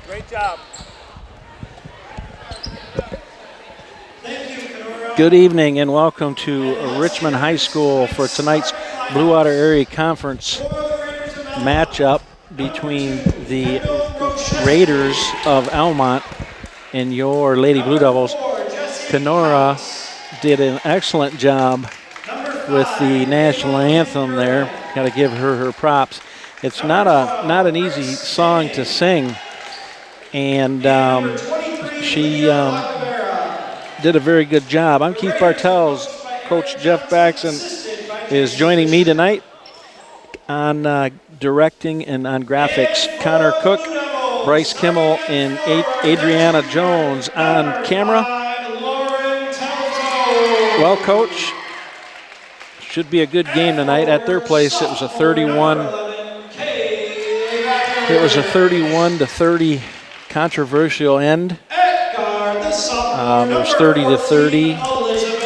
Great job. Good evening and welcome to Richmond High School for tonight's Blue Water Area Conference matchup between the Raiders of Almont and your Lady Blue Devils. Kenora did an excellent job with the national anthem there. Got to give her props. It's not an easy song to sing, and she did a very good job. I'm Keith Bartels. Coach Jeff Baxton is joining me tonight on directing and on graphics. Connor Cook, Bryce Kimmel, and Adriana Jones on camera. Well, Coach, should be a good game tonight. At their place, it was a 31-30 controversial end. It was 30-30,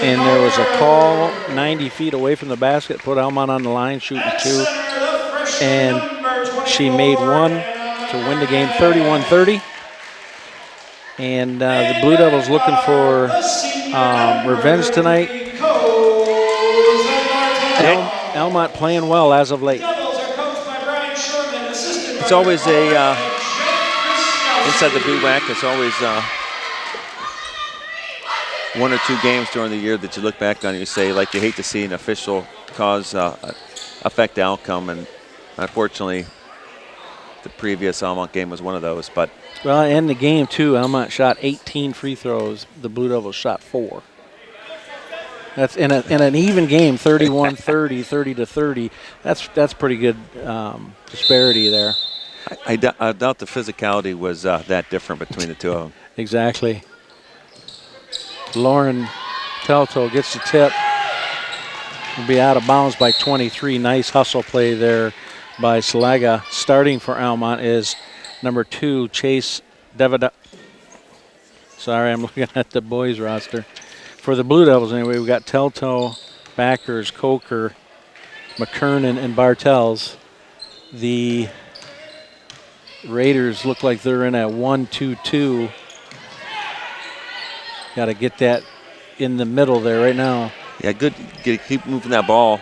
and there was a call 90 feet away from the basket, put Almont on the line, shooting two, and she made one to win the game 31-30. And the Blue Devils looking for revenge tonight. Almont playing well as of late. It's always inside the BWAC, it's always one or two games during the year that you look back on and you say, like, you hate to see an official cause affect the outcome, and unfortunately the previous Almont game was one of those. But well, and the game too, Almont shot 18 free throws. The Blue Devils shot 4. That's in an even game, 31-30, 30-30. That's pretty good disparity there. I doubt the physicality was that different between the two of them. Exactly. Lauren Telto gets the tip. Will be out of bounds by 23. Nice hustle play there by Salaga. Starting for Almont is number 2, Chase Devida. Sorry, I'm looking at the boys roster. For the Blue Devils, anyway, we've got Telto, Backers, Coker, McKernan, and Bartels. The Raiders look like they're in a 1-2-2. Got to get that in the middle there right now. Yeah, good. Keep moving that ball.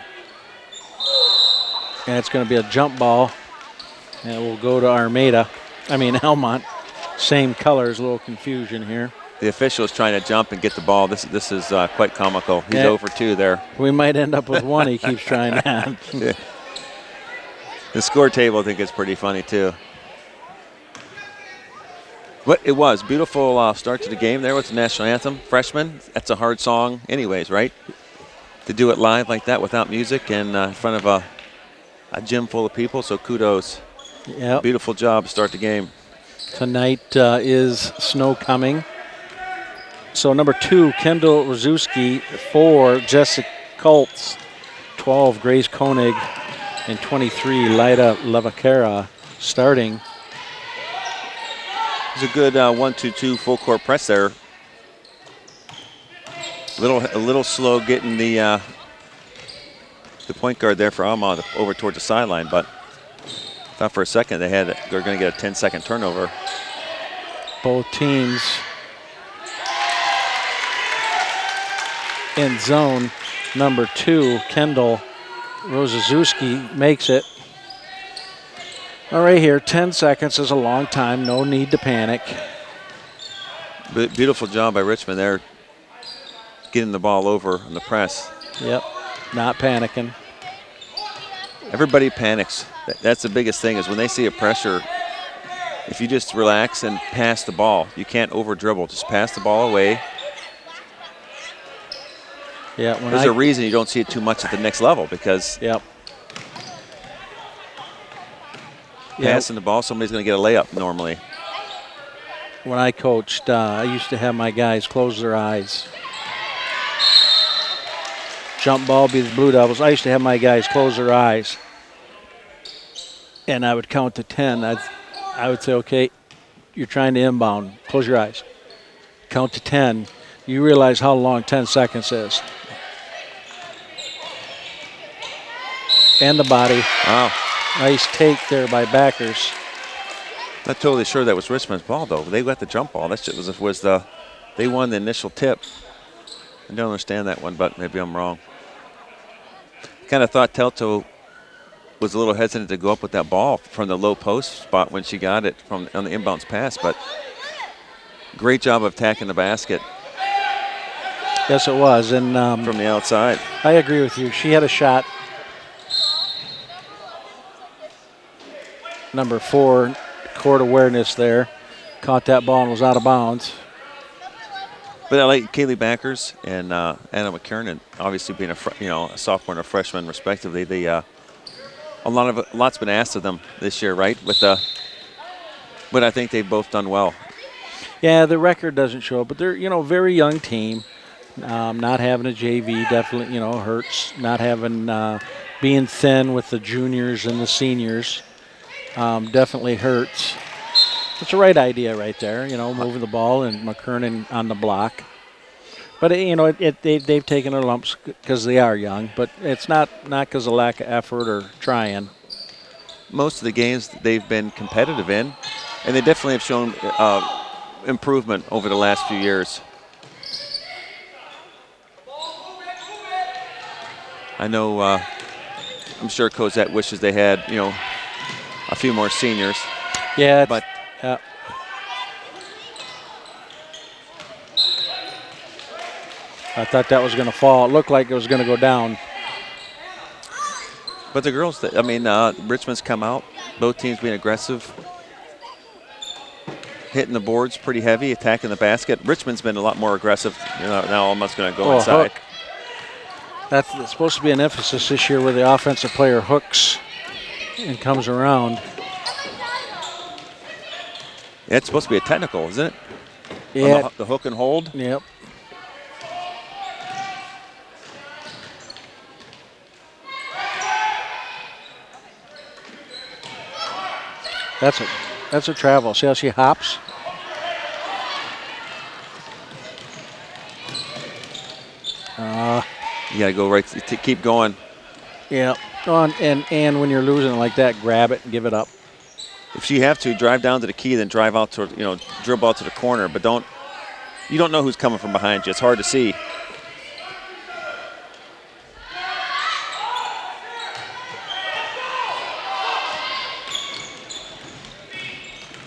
And it's going to be a jump ball. And it will go to Almont. Same colors, a little confusion here. The official is trying to jump and get the ball. This is quite comical. He's over 2 there. We might end up with 1. He keeps trying that. Yeah. The score table, I think, is pretty funny too. But it was beautiful start to the game there with the national anthem. Freshman, that's a hard song anyways, right? To do it live like that without music and in front of a gym full of people, so kudos. Yep. Beautiful job to start the game. Tonight is snow coming. So number 2, Kendall Rzuski. 4, Jessica Colts. 12, Grace Koenig, and 23, Lida Levacara starting. It's a good 1-2-2 full court press there. A little slow getting the point guard there for Almont over towards the sideline, but thought for a second they're going to get a 10-second turnover. Both teams in zone number 2. Kendall Rozazewski makes it. All right, here, 10 seconds is a long time. No need to panic. Beautiful job by Richmond there, getting the ball over on the press. Yep, not panicking. Everybody panics. That's the biggest thing is when they see a pressure, if you just relax and pass the ball, you can't over dribble. Just pass the ball away. Yeah, there's a reason you don't see it too much at the next level because passing the ball, somebody's going to get a layup normally. When I coached, I used to have my guys close their eyes. Jump ball be the Blue Devils. I used to have my guys close their eyes. And I would count to 10. I would say, okay, you're trying to inbound. Close your eyes. Count to 10. You realize how long 10 seconds is. And the body. Wow. Nice take there by Backers. Not totally sure that was Richmond's ball, though. They got the jump ball. That shit they won the initial tip. I don't understand that one, but maybe I'm wrong. Kind of thought Telto was a little hesitant to go up with that ball from the low post spot when she got it on the inbounds pass, but great job of attacking the basket. Yes, it was. And from the outside. I agree with you. She had a shot. Number 4, court awareness there. Caught that ball and was out of bounds. But I like Kaylee Backers and Anna McKernan, obviously being a sophomore and a freshman respectively. They lot's been asked of them this year, right? But I think they've both done well. Yeah, the record doesn't show it, but they're a very young team. Not having a JV definitely hurts. Not having being thin with the juniors and the seniors definitely hurts. It's the right idea right there, moving the ball and McKernan on the block. But, they've taken their lumps because they are young, but it's not because of lack of effort or trying. Most of the games they've been competitive in, and they definitely have shown improvement over the last few years. I know, I'm sure Cosette wishes they had, a few more seniors. Yeah, but I thought that was going to fall. It looked like it was going to go down. But the girls, Richmond's come out, both teams being aggressive, hitting the boards pretty heavy, attacking the basket. Richmond's been a lot more aggressive. Now Almont's going to go inside. Hook. That's supposed to be an emphasis this year where the offensive player hooks and comes around. Yeah, it's supposed to be a technical, isn't it? Yeah. The hook and hold? Yep. That's a travel. See how she hops? You got to go right to keep going. Yeah. And when you're losing like that, grab it and give it up. If you have to, drive down to the key, then drive out to, dribble out to the corner. But you don't know who's coming from behind you. It's hard to see.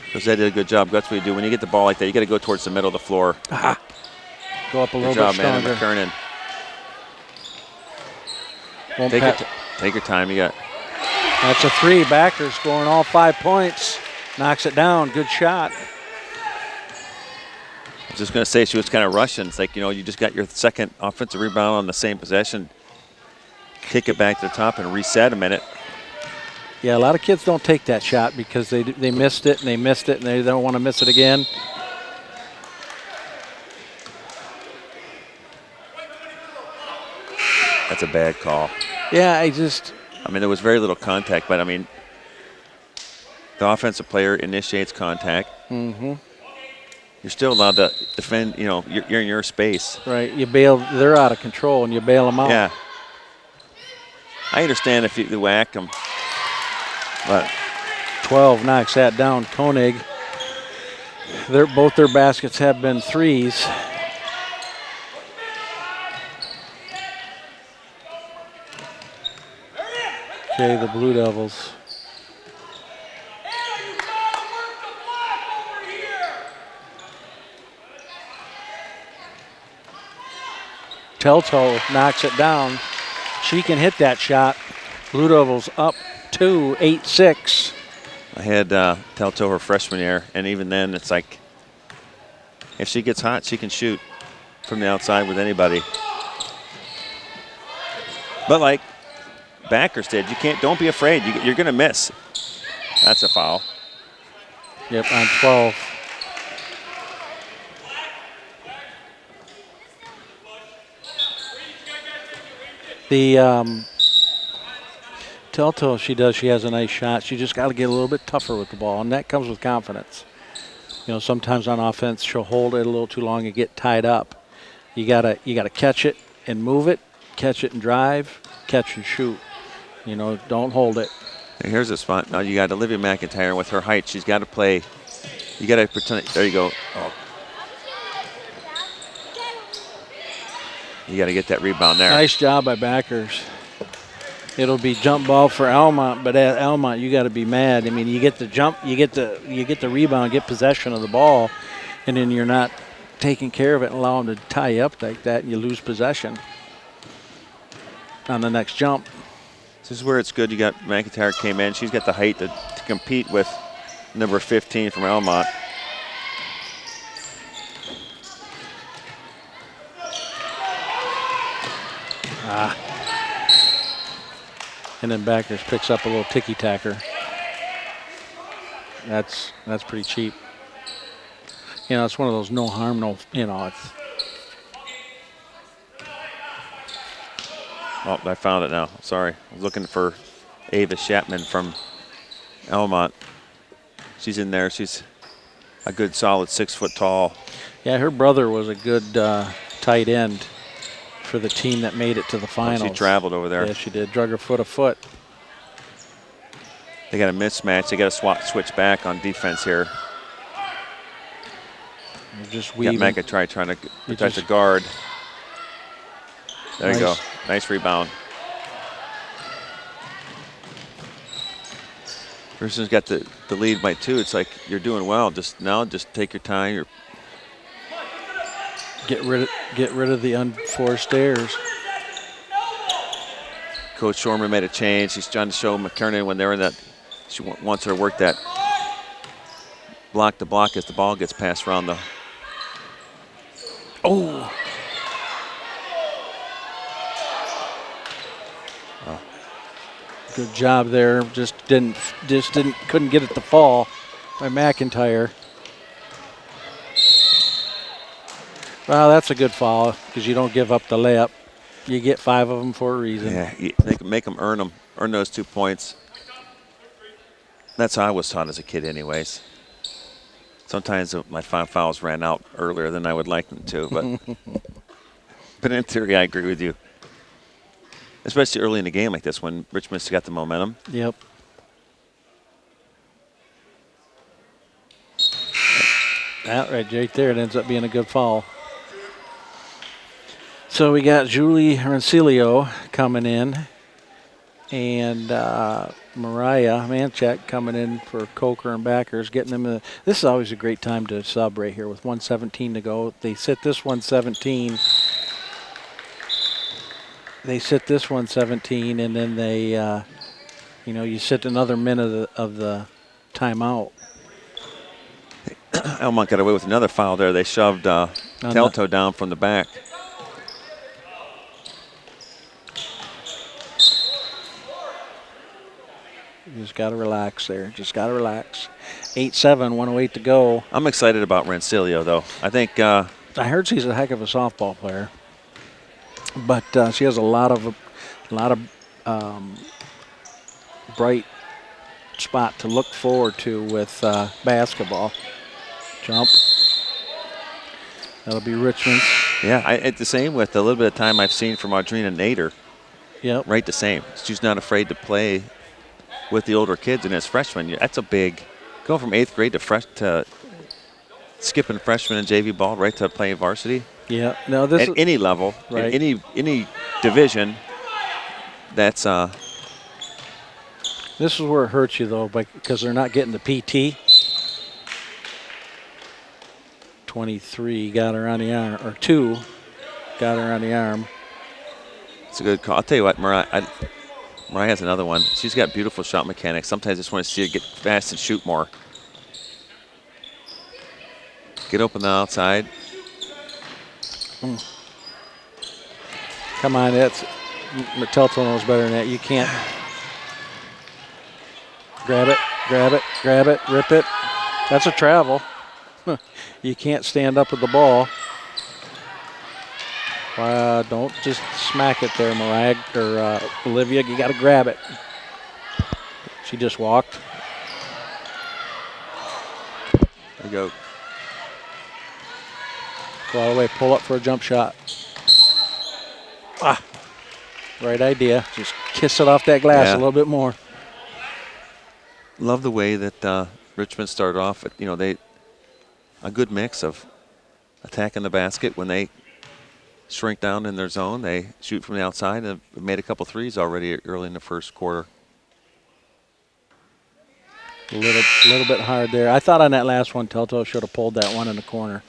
Because they did a good job. That's what you do. When you get the ball like that, you got to go towards the middle of the floor. Aha. Go up a little good bit stronger. Good job, man, McKernan. Take your time. You got. That's a 3. Backer scoring all 5 points. Knocks it down. Good shot. I was just going to say she was kind of rushing. It's like, you just got your second offensive rebound on the same possession. Kick it back to the top and reset a minute. Yeah, a lot of kids don't take that shot because they missed it and they don't want to miss it again. That's a bad call. Yeah, I mean, there was very little contact, but I mean, the offensive player initiates contact. Mm-hmm. You're still allowed to defend. You know, you're in your space. Right. You bail. They're out of control, and you bail them out. Yeah. I understand if you whack them, but 12 knocks that down. Koenig. Both their baskets have been threes. Okay, the Blue Devils. Telto knocks it down. She can hit that shot. Blue Devils up 2, 8-6. I had Telto her freshman year, and even then, it's like if she gets hot, she can shoot from the outside with anybody. But like Backers did, don't be afraid. You're going to miss. That's a foul. Yep, on 12. The Telto, she has a nice shot. She just got to get a little bit tougher with the ball, and that comes with confidence. You know, sometimes on offense she'll hold it a little too long and get tied up. You gotta catch it and move it, catch it and drive, catch and shoot. You know, don't hold it. And here's a spot. Now you got Olivia McIntyre with her height. She's got to play. You got to pretend. There you go. Oh. You got to get that rebound there. Nice job by Backers. It'll be jump ball for Almont, but at Almont you got to be mad. I mean, you get the jump, you get the rebound, get possession of the ball, and then you're not taking care of it and allow them to tie you up like that, and you lose possession on the next jump. This is where it's good. You got McIntyre came in. She's got the height to compete with number 15 from Almont. And then Backers picks up a little ticky-tacker. That's pretty cheap. You know, it's one of those no harm, no, you know, it's. Oh, I found it now. Sorry. I was looking for Ava Chapman from Almont. She's in there. She's a good solid 6 foot tall. Yeah, her brother was a good tight end for the team that made it to the finals. Oh, she traveled over there. Yeah, she did. Drug her foot a foot. They got a mismatch. They got to switch back on defense here. You're just weaving. Got McIntyre trying to protect the guard. There you go. Nice rebound. Person's got the lead by 2. It's like you're doing well. Just take your time. Get rid of the unforced errors. Coach Shorman made a change. He's trying to show McKernan when they're in that. She wants her to work that block to block as the ball gets passed around the. Oh. Good job there. Couldn't get it to fall by McIntyre. Well, that's a good foul because you don't give up the layup. You get 5 of them for a reason. Yeah, make them earn those 2 points. That's how I was taught as a kid anyways. Sometimes my 5 fouls ran out earlier than I would like them to, but in theory, I agree with you. Especially early in the game like this when Richmond's got the momentum. Yep. That right there, it ends up being a good foul. So we got Julie Rancilio coming in, and Mariah Manchek coming in for Coker and Backers, getting them. This is always a great time to sub right here with 1:17 to go. They sit this 1:17. They sit this 1:17, and then they, you sit another minute of the timeout. Almont got away with another foul there. They shoved Telto down from the back. You just got to relax there. Just got to relax. 8-7, 1:08 to go. I'm excited about Rancilio, though. I think. I heard she's a heck of a softball player, but she has a lot of bright spot to look forward to with basketball. Jump. That'll be Richmond's. Yeah, it's the same with a little bit of time I've seen from Audrina Nader. Yep. Right, the same. She's not afraid to play with the older kids, and as freshmen, that's a big, going from 8th grade to skipping freshman and JV ball right to playing varsity. Yeah. No, this at any level, right. in any division. That's This is where it hurts you though, because they're not getting the PT. 23 got her on the arm, or 2 got her on the arm. It's a good call. I'll tell you what, Mariah has another one. She's got beautiful shot mechanics. Sometimes I just want to see her get fast and shoot more. Get open the outside. Come on, that's Telto knows better than that. You can't grab it, rip it. That's a travel. You can't stand up with the ball. Don't just smack it there, Mariah or Olivia. You got to grab it. She just walked. There you go. Go all the way, pull up for a jump shot. Right idea. Just kiss it off that glass a little bit more. Love the way that Richmond started off. A good mix of attacking the basket. When they shrink down in their zone, they shoot from the outside and made a couple threes already early in the first quarter. A little bit hard there. I thought on that last one, Telto should have pulled that one in the corner.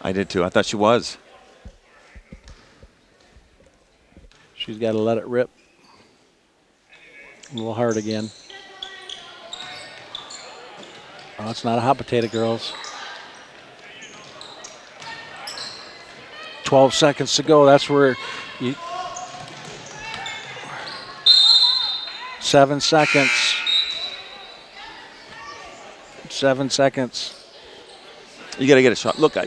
I did too. I thought she was. She's got to let it rip. A little hard again. Oh, it's not a hot potato, girls. 12 seconds to go. That's where you... 7 seconds. 7 seconds. You got to get a shot. Look,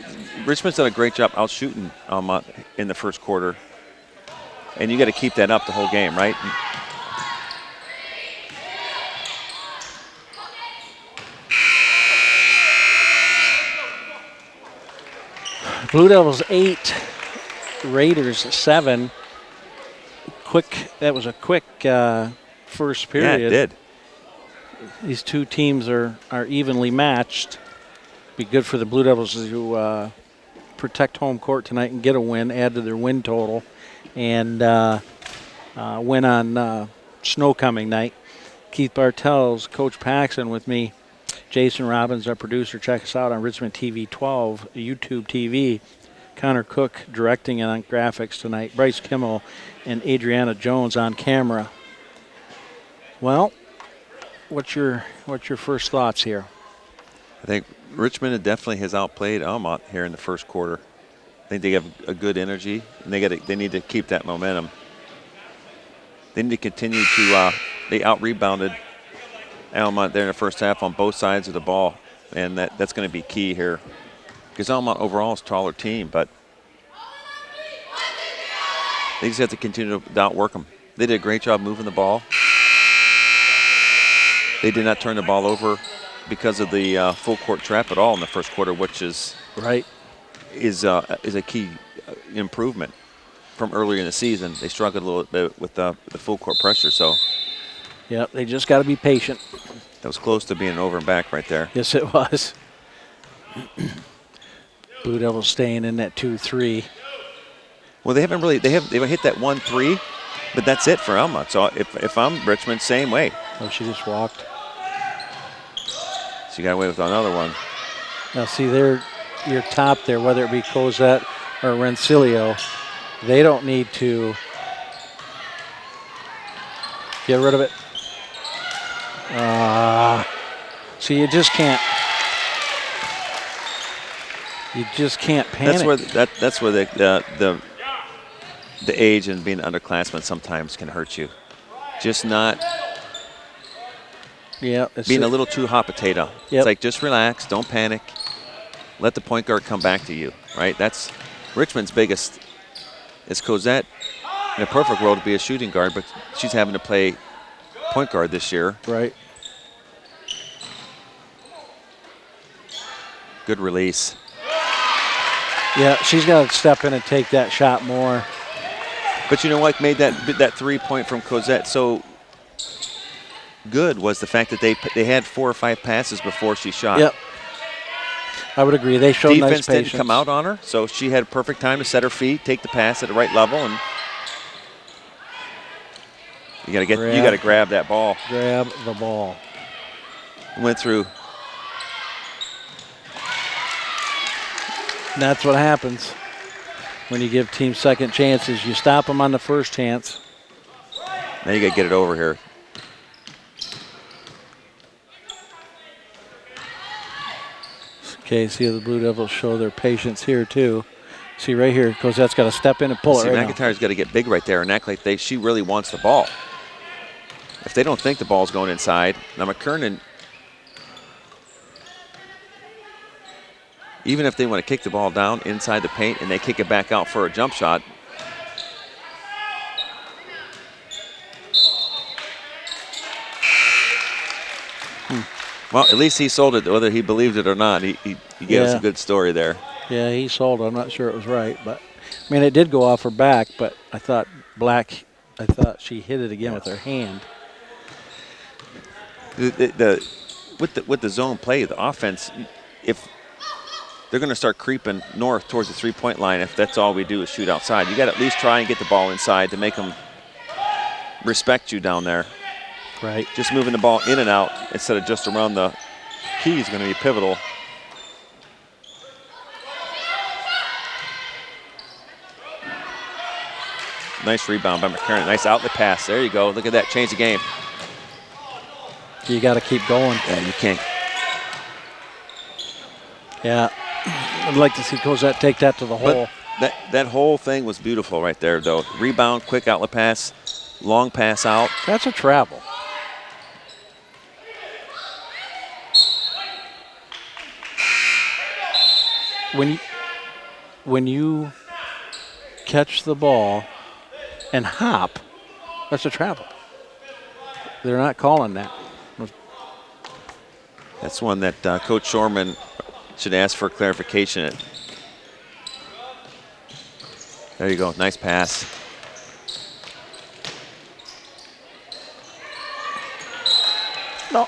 Richmond's done a great job out shooting Almont in the first quarter. And you got to keep that up the whole game, right? Blue Devils 8, Raiders 7. That was a quick first period. Yeah, it did. These two teams are evenly matched. Be good for the Blue Devils to protect home court tonight and get a win, add to their win total, and win on snow coming night. Keith Bartels, Coach Paxson with me. Jason Robbins, our producer. Check us out on Richmond TV 12, YouTube TV. Connor Cook directing and on graphics tonight. Bryce Kimmel and Adriana Jones on camera. Well, what's your first thoughts here? I think Richmond definitely has outplayed Almont here in the first quarter. I think they have a good energy, and they need to keep that momentum. They need to continue to they out-rebounded Almont there in the first half on both sides of the ball, and that's going to be key here. Because Almont overall is a taller team, but they just have to continue to outwork them. They did a great job moving the ball. They did not turn the ball over because of the full court trap at all in the first quarter, which is a key improvement from earlier in the season. They struggled a little bit with the full court pressure, so. Yep, they just got to be patient. That was close to being an over and back right there. Yes, it was. Blue Devils staying in that 2-3. Well, they haven't hit that 1-3, but that's it for Almont. So if I'm Richmond, same way. Oh, she just walked. She got away with another one. Now, see, your top there, whether it be Cosette or Rencilio, they don't need to get rid of it. So you just can't. You just can't panic. That's where the age and being an underclassman sometimes can hurt you. Just not. Yeah, being a little too hot potato. Yep. It's like, just relax, don't panic. Let the point guard come back to you, right? That's Richmond's biggest is Cosette in a perfect world to be a shooting guard, but she's having to play point guard this year. Right. Good release. Yeah, she's got to step in and take that shot more. But you know what made that 3-point from Cosette so good was the fact that they had 4 or 5 passes before she shot. Yep. I would agree. They showed nice patience. Defense didn't come out on her, so she had perfect time to set her feet, take the pass at the right level, and you got to grab that ball. Grab the ball. Went through. And that's what happens when you give teams second chances. You stop them on the first chance. Now you got to get it over here. Okay, see the Blue Devils show their patience here too. See right here, Cosette's got to step in and pull it right now. McIntyre's got to get big right there and act like she really wants the ball. If they don't think the ball's going inside, now McKernan, even if they want to kick the ball down inside the paint and they kick it back out for a jump shot, well, at least he sold it, whether he believed it or not. He gave us a good story there. Yeah, he sold it. I'm not sure it was right, but I mean, it did go off her back, but I thought she hit it again with her hand. With the zone play, the offense, if they're going to start creeping north towards the 3-point line, if that's all we do is shoot outside, you got to at least try and get the ball inside to make them respect you down there. Right. Just moving the ball in and out instead of just around the key is going to be pivotal. Nice rebound by McKernan. Nice outlet pass. There you go. Look at that. Change the game. You got to keep going. Yeah, you can't. Yeah. I'd like to see Cosette take that to the hole. That whole thing was beautiful right there, though. Rebound, quick outlet pass, long pass out. That's a travel. When you catch the ball and hop, that's a travel. They're not calling that. That's one that Coach Shorman should ask for clarification. There you go. Nice pass. No.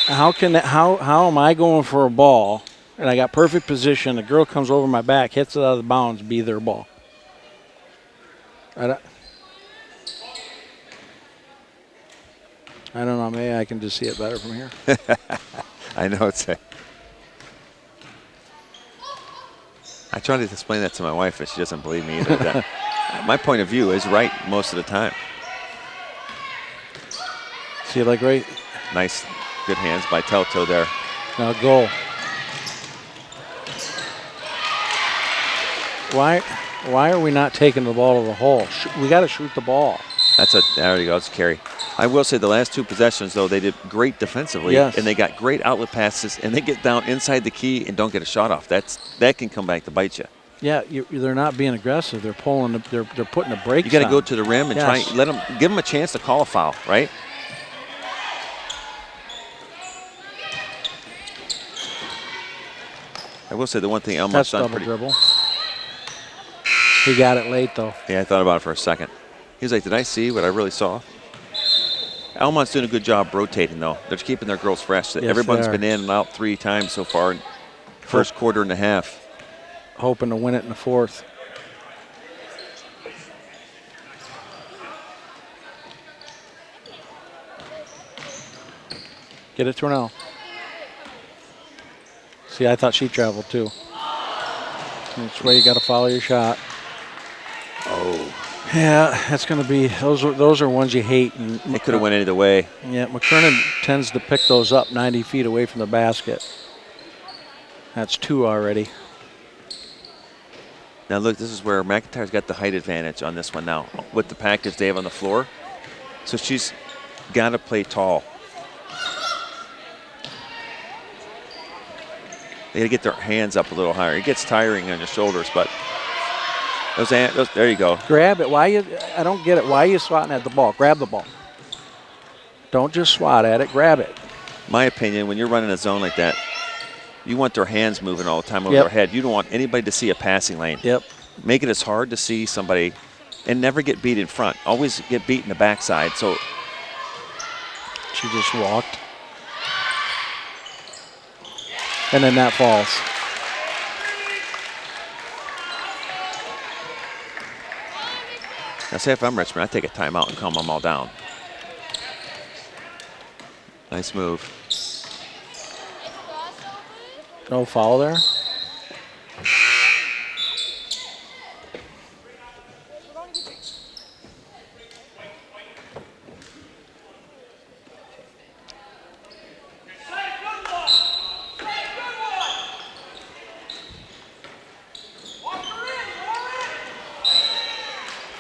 How am I going for a ball and I got perfect position, the girl comes over my back, hits it out of the bounds, be their ball? I don't know, maybe I can just see it better from here. I know it's a... I try to explain that to my wife, but she doesn't believe me either. My point of view is right most of the time. See it like right? Nice, good hands by Telto there. Now goal. Why are we not taking the ball to the hole? We got to shoot the ball. There you go, it's a carry. I will say the last two possessions, though, they did great defensively. Yes. And they got great outlet passes, and they get down inside the key and don't get a shot off. That can come back to bite you. Yeah, they're not being aggressive. They're pulling. They're putting the brakes. You got to go to the rim and try give them a chance to call a foul, right? I will say the one thing Almont's done pretty. Dribble. He got it late though. Yeah, I thought about it for a second. He was like, "Did I see what I really saw?" Almont's doing a good job rotating though. They're keeping their girls fresh. Yes, everyone's been in and out 3 times so far in first quarter and a half. Hoping to win it in the fourth. Get it to her now. See, I thought she traveled too. That's why you got to follow your shot. Oh. Yeah, that's going to be, those are ones you hate. And it could have went either way. Yeah, McKernan tends to pick those up 90 feet away from the basket. That's 2 already. Now look, this is where McIntyre's got the height advantage on this one now with the package they have on the floor. So she's got to play tall. They got to get their hands up a little higher. It gets tiring on your shoulders, but There you go. Grab it. I don't get it. Why are you swatting at the ball? Grab the ball. Don't just swat at it. Grab it. My opinion, when you're running a zone like that, you want their hands moving all the time over Yep. their head. You don't want anybody to see a passing lane. Yep. Make it as hard to see somebody and never get beat in front. Always get beat in the backside. So she just walked. And then that falls. now say if I'm Richmond, I take a timeout and calm them all down. Nice move. No foul there.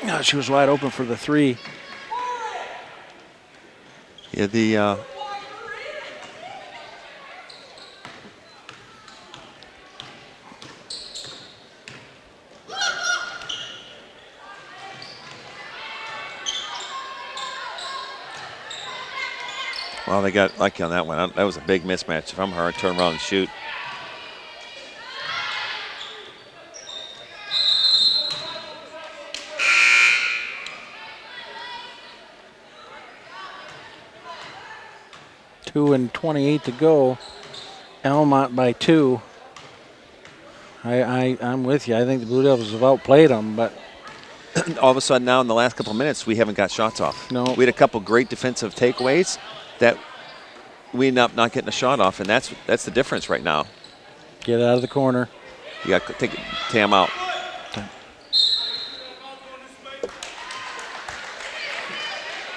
No, she was wide open for the three. Yeah, well, they got lucky on that one. That was a big mismatch. If I'm her, I'd turn around and shoot. And 28 to go. Almont by 2. I'm with you. I think the Blue Devils have outplayed them, but all of a sudden now in the last couple of minutes, we haven't got shots off. No. We had a couple great defensive takeaways that we end up not getting a shot off, and that's the difference right now. Get out of the corner. You got to take Tam out.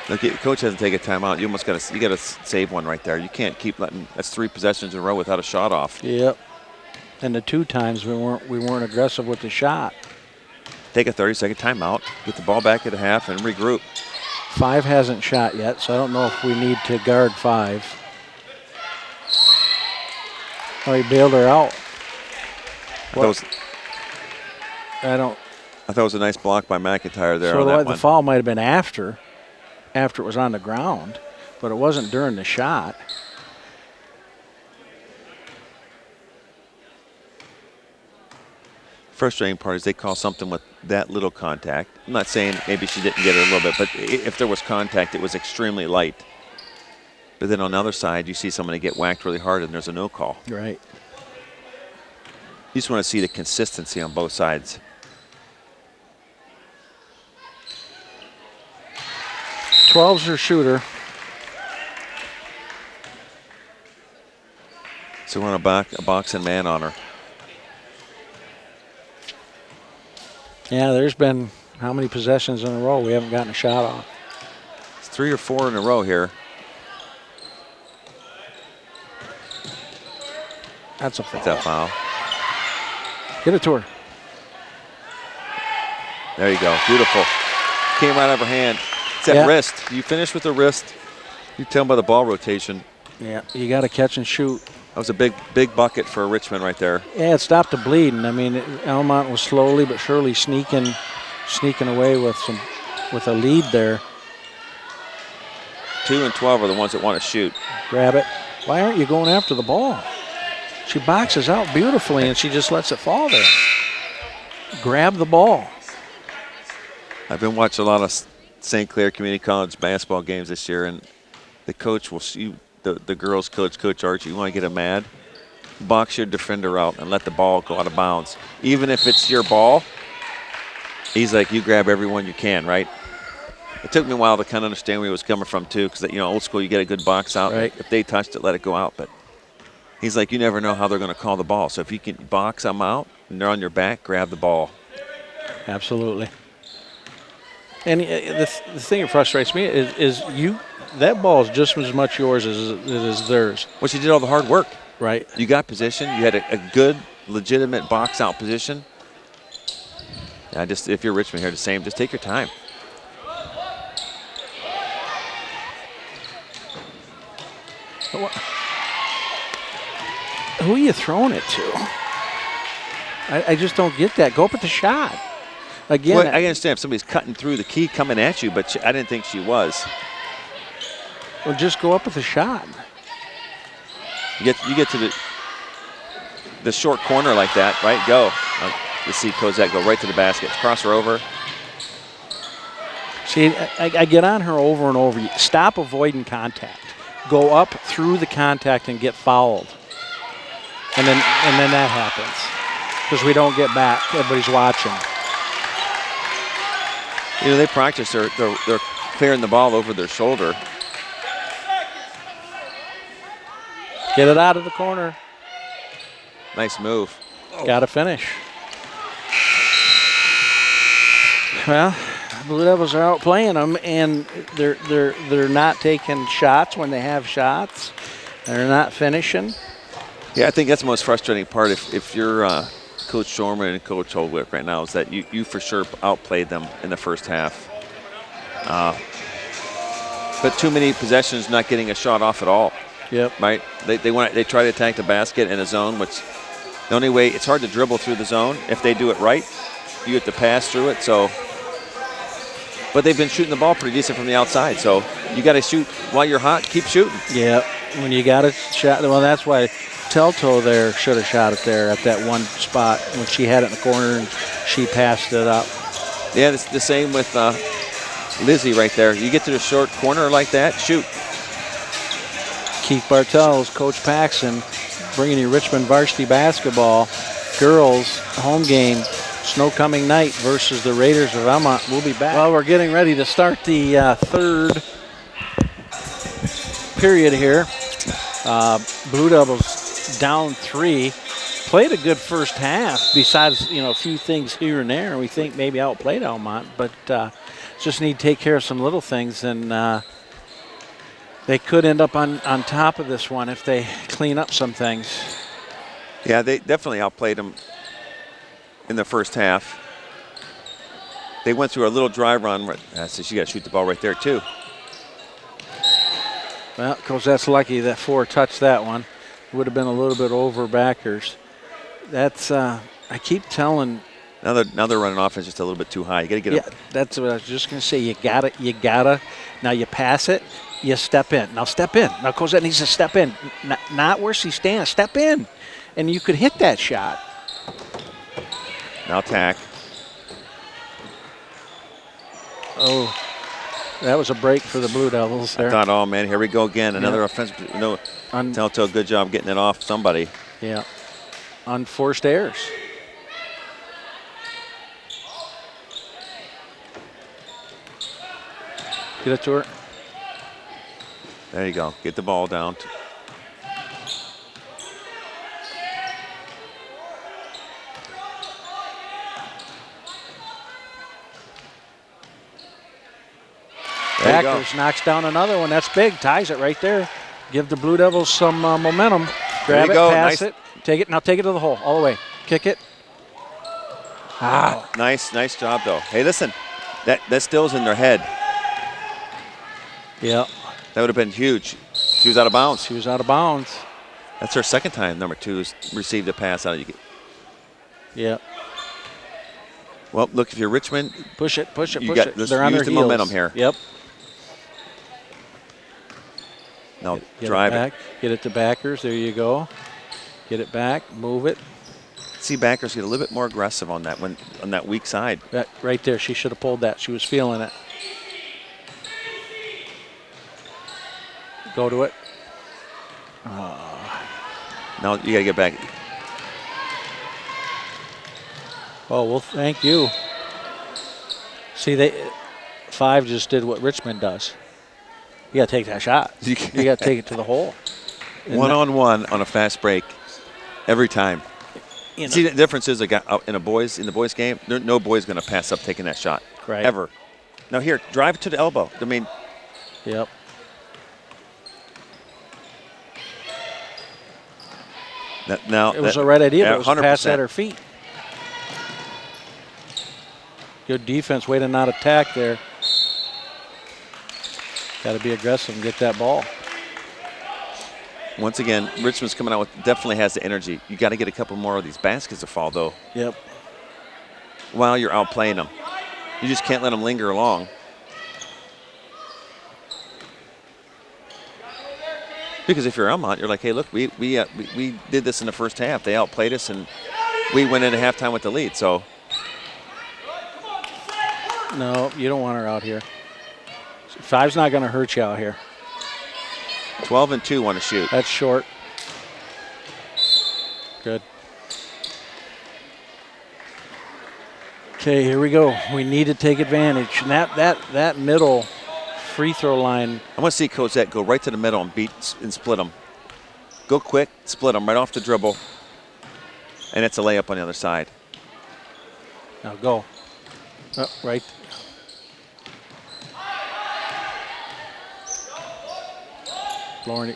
Look, coach hasn't taken a timeout. You got to save one right there. You can't keep letting. That's 3 possessions in a row without a shot off. Yep. And the 2 times we weren't aggressive with the shot. Take a 30-second timeout. Get the ball back at the half and regroup. 5 hasn't shot yet, so I don't know if we need to guard 5. Oh, he bailed her out. I thought it was a nice block by McIntyre there on that one. The foul might have been after it was on the ground, but it wasn't during the shot. Frustrating part is they call something with that little contact. I'm not saying maybe she didn't get it a little bit, but if there was contact, it was extremely light. But then on the other side, you see somebody get whacked really hard and there's a no call. Right. You just want to see the consistency on both sides. Twelve's her shooter. So we're on a boxing man on her. Yeah, there's been how many possessions in a row we haven't gotten a shot off? It's 3 or 4 in a row here. That's a foul. That's a foul. Get it to her. There you go. Beautiful. Came right out of her hand. It's that wrist. You finish with the wrist. You tell them by the ball rotation. Yeah, you got to catch and shoot. That was a big bucket for Richmond right there. Yeah, it stopped the bleeding. I mean, Almont was slowly but surely sneaking away with a lead there. 2 and 12 are the ones that want to shoot. Grab it. Why aren't you going after the ball? She boxes out beautifully and she just lets it fall there. Grab the ball. I've been watching a lot of St. Clair Community College basketball games this year, and the coach will see the girls' coach Archie. You want to get them mad? Box your defender out and let the ball go out of bounds. Even if it's your ball, he's like, you grab everyone you can, right? It took me a while to kind of understand where he was coming from too, because old school, you get a good box out. Right. If they touched it, let it go out. But he's like, you never know how they're going to call the ball. So if you can box them out and they're on your back, grab the ball. Absolutely. And the thing that frustrates me is that ball is just as much yours as it is theirs. Well, she did all the hard work. Right. You got position. You had a good, legitimate box out position. If you're Richmond here, the same. Just take your time. Who are you throwing it to? I just don't get that. Go up at the shot. again, Well, I understand if somebody's cutting through the key coming at you, but I didn't think she was. well, just go up with a shot. You get to the short corner like that, right? Go. You see Kozak go right to the basket. Cross her over. See, I get on her over and over. Stop avoiding contact. Go up through the contact and get fouled. And then that happens. Because we don't get back. Everybody's watching. You know, they practice. They're clearing the ball over their shoulder. Get it out of the corner. Nice move. Got to finish. Well, Blue Devils are outplaying them, and they're not taking shots when they have shots. They're not finishing. Yeah, I think that's the most frustrating part. If you're Coach Shorman and Coach Holwick right now, is that you for sure outplayed them in the first half. But too many possessions, not getting a shot off at all. Yep. Right. They try to attack the basket in a zone, which the only way it's hard to dribble through the zone. If they do it right, you have to pass through it. So. But they've been shooting the ball pretty decent from the outside, so you got to shoot while you're hot. Keep shooting. Yeah, when you got a shot, well, that's why Telto there should have shot it there at that one spot when she had it in the corner and she passed it up. Yeah, it's the same with Lizzie right there. You get to the short corner like that, shoot. Keith Bartels, Coach Paxson, bringing you Richmond varsity basketball, girls home game. Snow coming night versus the Raiders of Almont. We'll be back. Well, we're getting ready to start the third period here. Blue Devils down 3. Played a good first half besides, a few things here and there. We think maybe outplayed Almont, but just need to take care of some little things, and they could end up on top of this one if they clean up some things. Yeah, they definitely outplayed them in the first half. They went through a little dry run. So she got to shoot the ball right there, too. Well, because that's lucky that 4 touched that one. Would have been a little bit over backers. That's, I keep telling. Now they're running offense just a little bit too high. You got to get up. That's what I was just going to say. You gotta. Now you pass it, you step in. Now step in. Now Cosette needs to step in. Not where she stands. Step in. And you could hit that shot. Now attack. Oh, that was a break for the Blue Devils there. I thought, oh, man, here we go again. Another offensive. Telto, good job getting it off somebody. Yeah. Unforced errors. Get it to her. There you go. Get the ball down. Backers knocks down another one. That's big. Ties it right there. Give the Blue Devils some momentum. Grab it, pass it, take it. Now take it to the hole all the way. Kick it. Nice job though. Hey, listen, that still's in their head. Yeah. That would have been huge. She was out of bounds. She was out of bounds. That's her second time. Number 2 has received a pass out. Yeah. Well, look, if you're Richmond, push it. They're on their heels. Momentum here. Yep. Now get drive it back. Get it to backers. There you go. Get it back. Move it. See backers get a little bit more aggressive on that on that weak side. Right there. She should have pulled that. She was feeling it. Go to it. Now you got to get back. Oh, well, thank you. See, 5 just did what Richmond does. You got to take that shot. You got to take it to the hole. One-on-one on a fast break every time. See, the difference is in the boys game, no boy's going to pass up taking that shot. Right. Ever. Now here, drive it to the elbow. I mean. Yep. Now it was the right idea, but it was 100%. a pass at her feet. Good defense, way to not attack there. Got to be aggressive and get that ball. Once again, Richmond's coming out with definitely has the energy. You got to get a couple more of these baskets to fall, though. Yep. While you're outplaying them. You just can't let them linger along. Because if you're Almont, you're like, hey, look, we did this in the first half. They outplayed us, and we went into halftime with the lead. So no, you don't want her out here. 5's not going to hurt you out here. 12 and 2 want to shoot. That's short. Good. Okay, here we go. We need to take advantage. And that middle free throw line. I want to see Cosette go right to the middle and split them. Go quick, split them right off the dribble, and it's a layup on the other side. Now go. Oh, right. Lauren,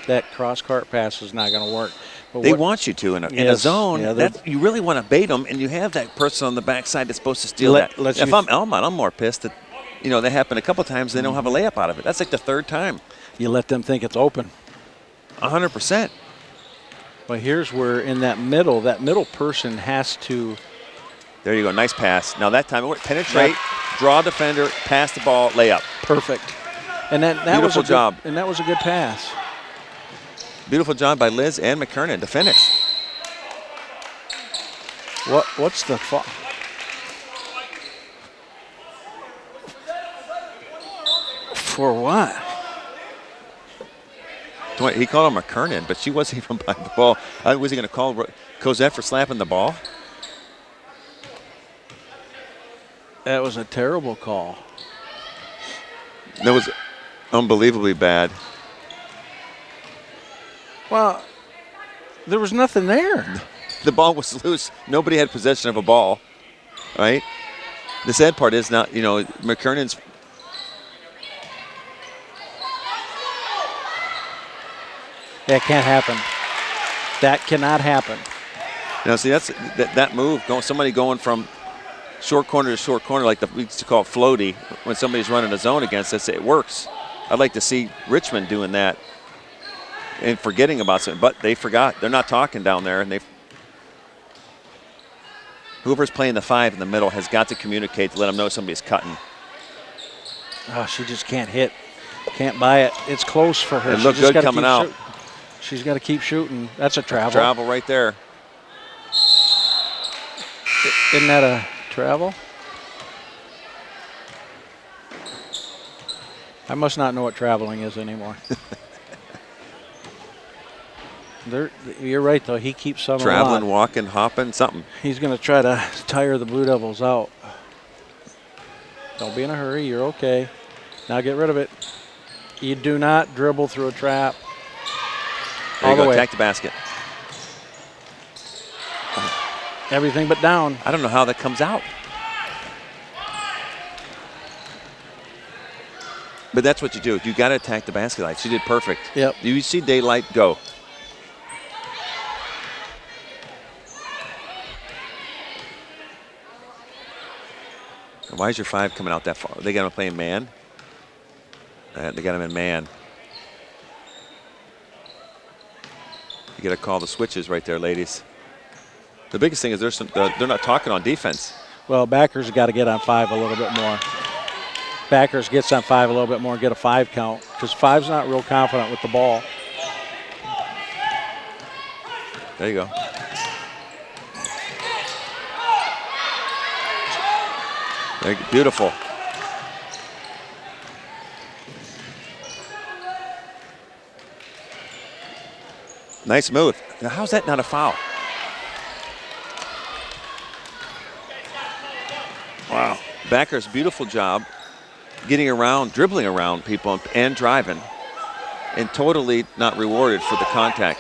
that cross-court pass is not going to work. But they want you to in a zone. Yeah, you really want to bait them, and you have that person on the backside that's supposed to steal that. If I'm Almont, I'm more pissed that, that happened a couple times. They don't have a layup out of it. That's like the third time. You let them think it's open. 100%. But here's where in that middle person has to. There you go. Nice pass. Now that time it went penetrate, draw defender, pass the ball, layup. Perfect. And that beautiful job. And that was a good pass. Beautiful job by Liz and McKernan to finish. What's the foul? For what? He called him McKernan, but she wasn't even by the ball. Was he going to call Cosette for slapping the ball? That was a terrible call. That was unbelievably bad. Well, there was nothing there. The ball was loose. Nobody had possession of a ball, right? The sad part is not, McKernan's. That can't happen. That cannot happen. Now, see, that's that move. Somebody going from short corner to short corner, like we used to call it floaty, when somebody's running a zone against us, it works. I'd like to see Richmond doing that and forgetting about something, but they forgot. They're not talking down there, and whoever's playing the 5 in the middle has got to communicate to let them know somebody's cutting. Oh, she just can't hit. Can't buy it. It's close for her. It looked good coming out. She's got to keep shooting. That's a travel. Travel right there. Isn't that a travel? I must not know what traveling is anymore. You're right, though. He keeps some traveling, walking, hopping, something. He's going to try to tire the Blue Devils out. Don't be in a hurry. You're okay. Now get rid of it. You do not dribble through a trap. There you go. Attack the basket. Everything but down. I don't know how that comes out. But that's what you do. You got to attack the basket light. She did perfect. Yep. You see daylight, go. Why is your 5 coming out that far? They got him playing man. They got him in man. You got to call the switches right there, ladies. The biggest thing is they're not talking on defense. Well, Backers got to get on 5 a little bit more. Backers gets on 5 a little bit more and get a 5 count because 5's not real confident with the ball. There you go. Beautiful. Nice move. Now, how's that not a foul? Wow. Backer's beautiful job getting around, dribbling around people and driving, and totally not rewarded for the contact.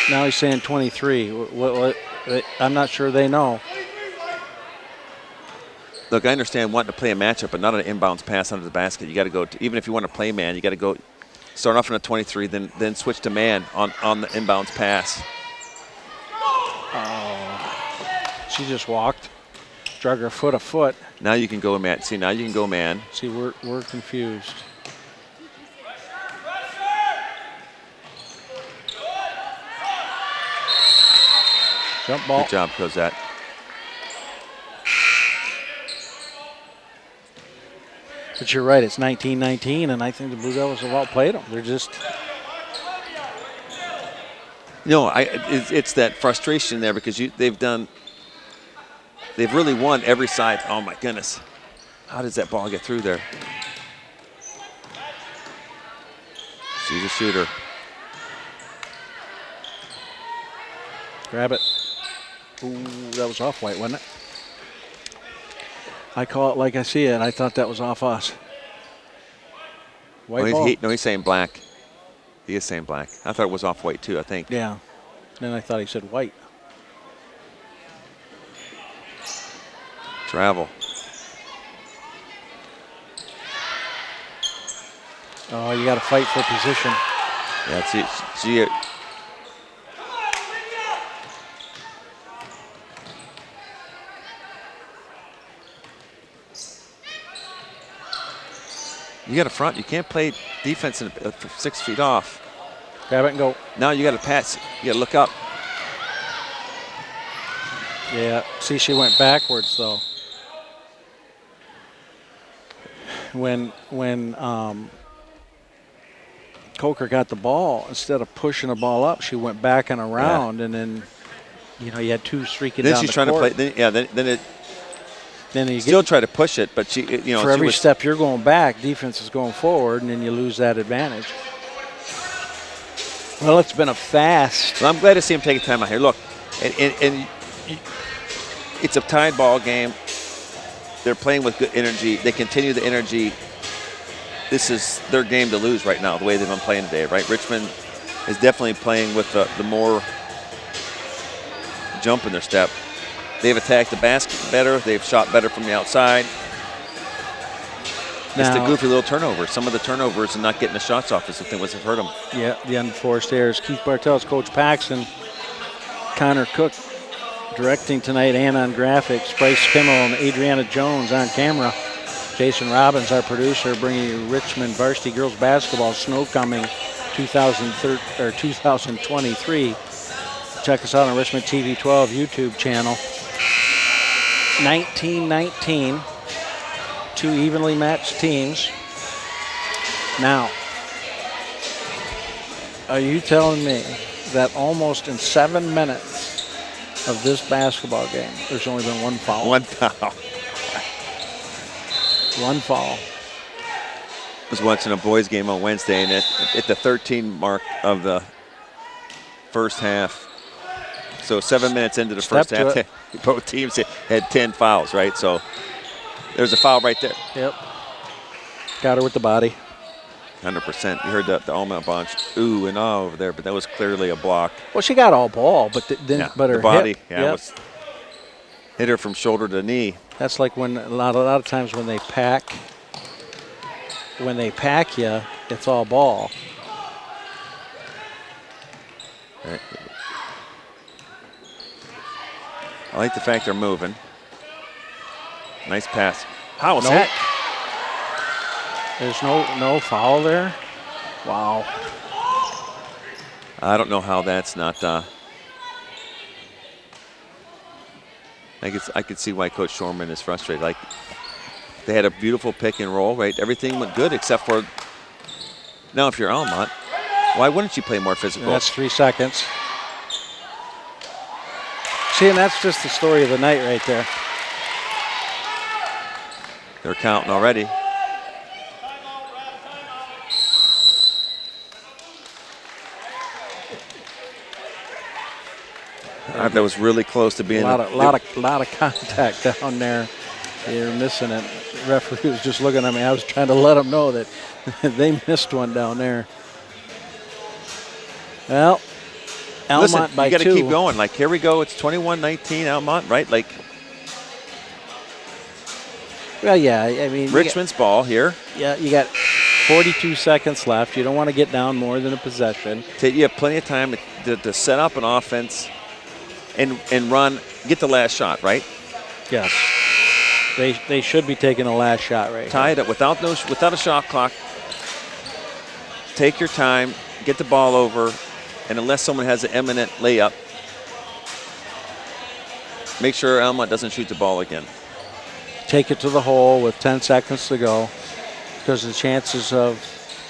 Now he's saying 23. What, I'm not sure they know. Look, I understand wanting to play a matchup, but not an inbounds pass under the basket. You got to go, even if you want to play man, you got to go start off in a 23, then switch to man on the inbounds pass. Oh, she just walked. Struck her foot a foot. Now you can go man. See, now you can go man. See, we're confused. Jump ball. Good job, Cosette. But you're right, it's 19-19, and I think the Blue Devils have outplayed them. They're just... No, it's that frustration there because they've really won every side. Oh, my goodness. How does that ball get through there? She's a shooter. Grab it. Ooh, that was off white, wasn't it? I call it like I see it. I thought that was off us. White ball. He's saying black. He is saying black. I thought it was off white too, I think. Yeah. Then I thought he said white. Travel. Oh, you got to fight for position. Yeah, see, you got to front. You can't play defense 6 feet off. Grab it and go. Now you got to pass. You got to look up. Yeah. See, she went backwards though. When Coker got the ball, instead of pushing the ball up, she went back and around, and then you had two streaking down the court. Then she's trying to play. Then you still try to push it, but she, for every step you're going back, defense is going forward, and then you lose that advantage. Well, it's been a fast. Well, I'm glad to see him take a time out here. Look, and it's a tied ball game. They're playing with good energy. They continue the energy. This is their game to lose right now, the way they've been playing today, right? Richmond is definitely playing with the more jump in their step. They've attacked the basket better. They've shot better from the outside. It's the goofy little turnovers. Some of the turnovers and not getting the shots off is the thing that's hurt them. Yeah, the unforced errors. Keith Bartels, Coach Paxson, Connor Cook directing tonight and on graphics. Bryce Kimmel and Adriana Jones on camera. Jason Robbins, our producer, bringing you Richmond Varsity Girls Basketball Snow Coming 2023. Check us out on Richmond TV 12 YouTube channel. 19-19. Two evenly matched teams. Now, are you telling me that almost in 7 minutes of this basketball game, there's only been one foul? One foul. One foul. I was watching a boys game on Wednesday, and at the 13 mark of the first half, so 7 minutes into the first half, both teams had 10 fouls, right? So there's a foul right there. Yep. Got her with the body. 100%. You heard the Almont bunch, ooh and ah over there, but that was clearly a block. Well, she got all ball, but but her the body, hip, yep. was hit her from shoulder to knee. That's like when a lot of times when they pack you, it's all ball. Right. I like the fact they're moving. Nice pass. How was that? There's no foul there. Wow. I don't know how that's not. I could see why Coach Shorman is frustrated. Like, they had a beautiful pick and roll, right? Everything went good except for. Now, if you're Almont, why wouldn't you play more physical? And that's 3 seconds. See, and that's just the story of the night right there. They're counting already. That was really close to being a lot of contact down there. You're missing it. The referee was just looking at me. I was trying to let them know that they missed one down there. Well, Almont listen, by 2. You got to keep going. Like, here we go. It's 21-19 Almont, right? Like. Well, yeah. I mean, Richmond's ball here. Yeah, you got 42 seconds left. You don't want to get down more than a possession. You have plenty of time to set up an offense and run, get the last shot, right? Yes. They should be taking the last shot right Tie here. it up without a shot clock. Take your time, get the ball over, and unless someone has an imminent layup, make sure Almont doesn't shoot the ball again. Take it to the hole with 10 seconds to go, because the chances of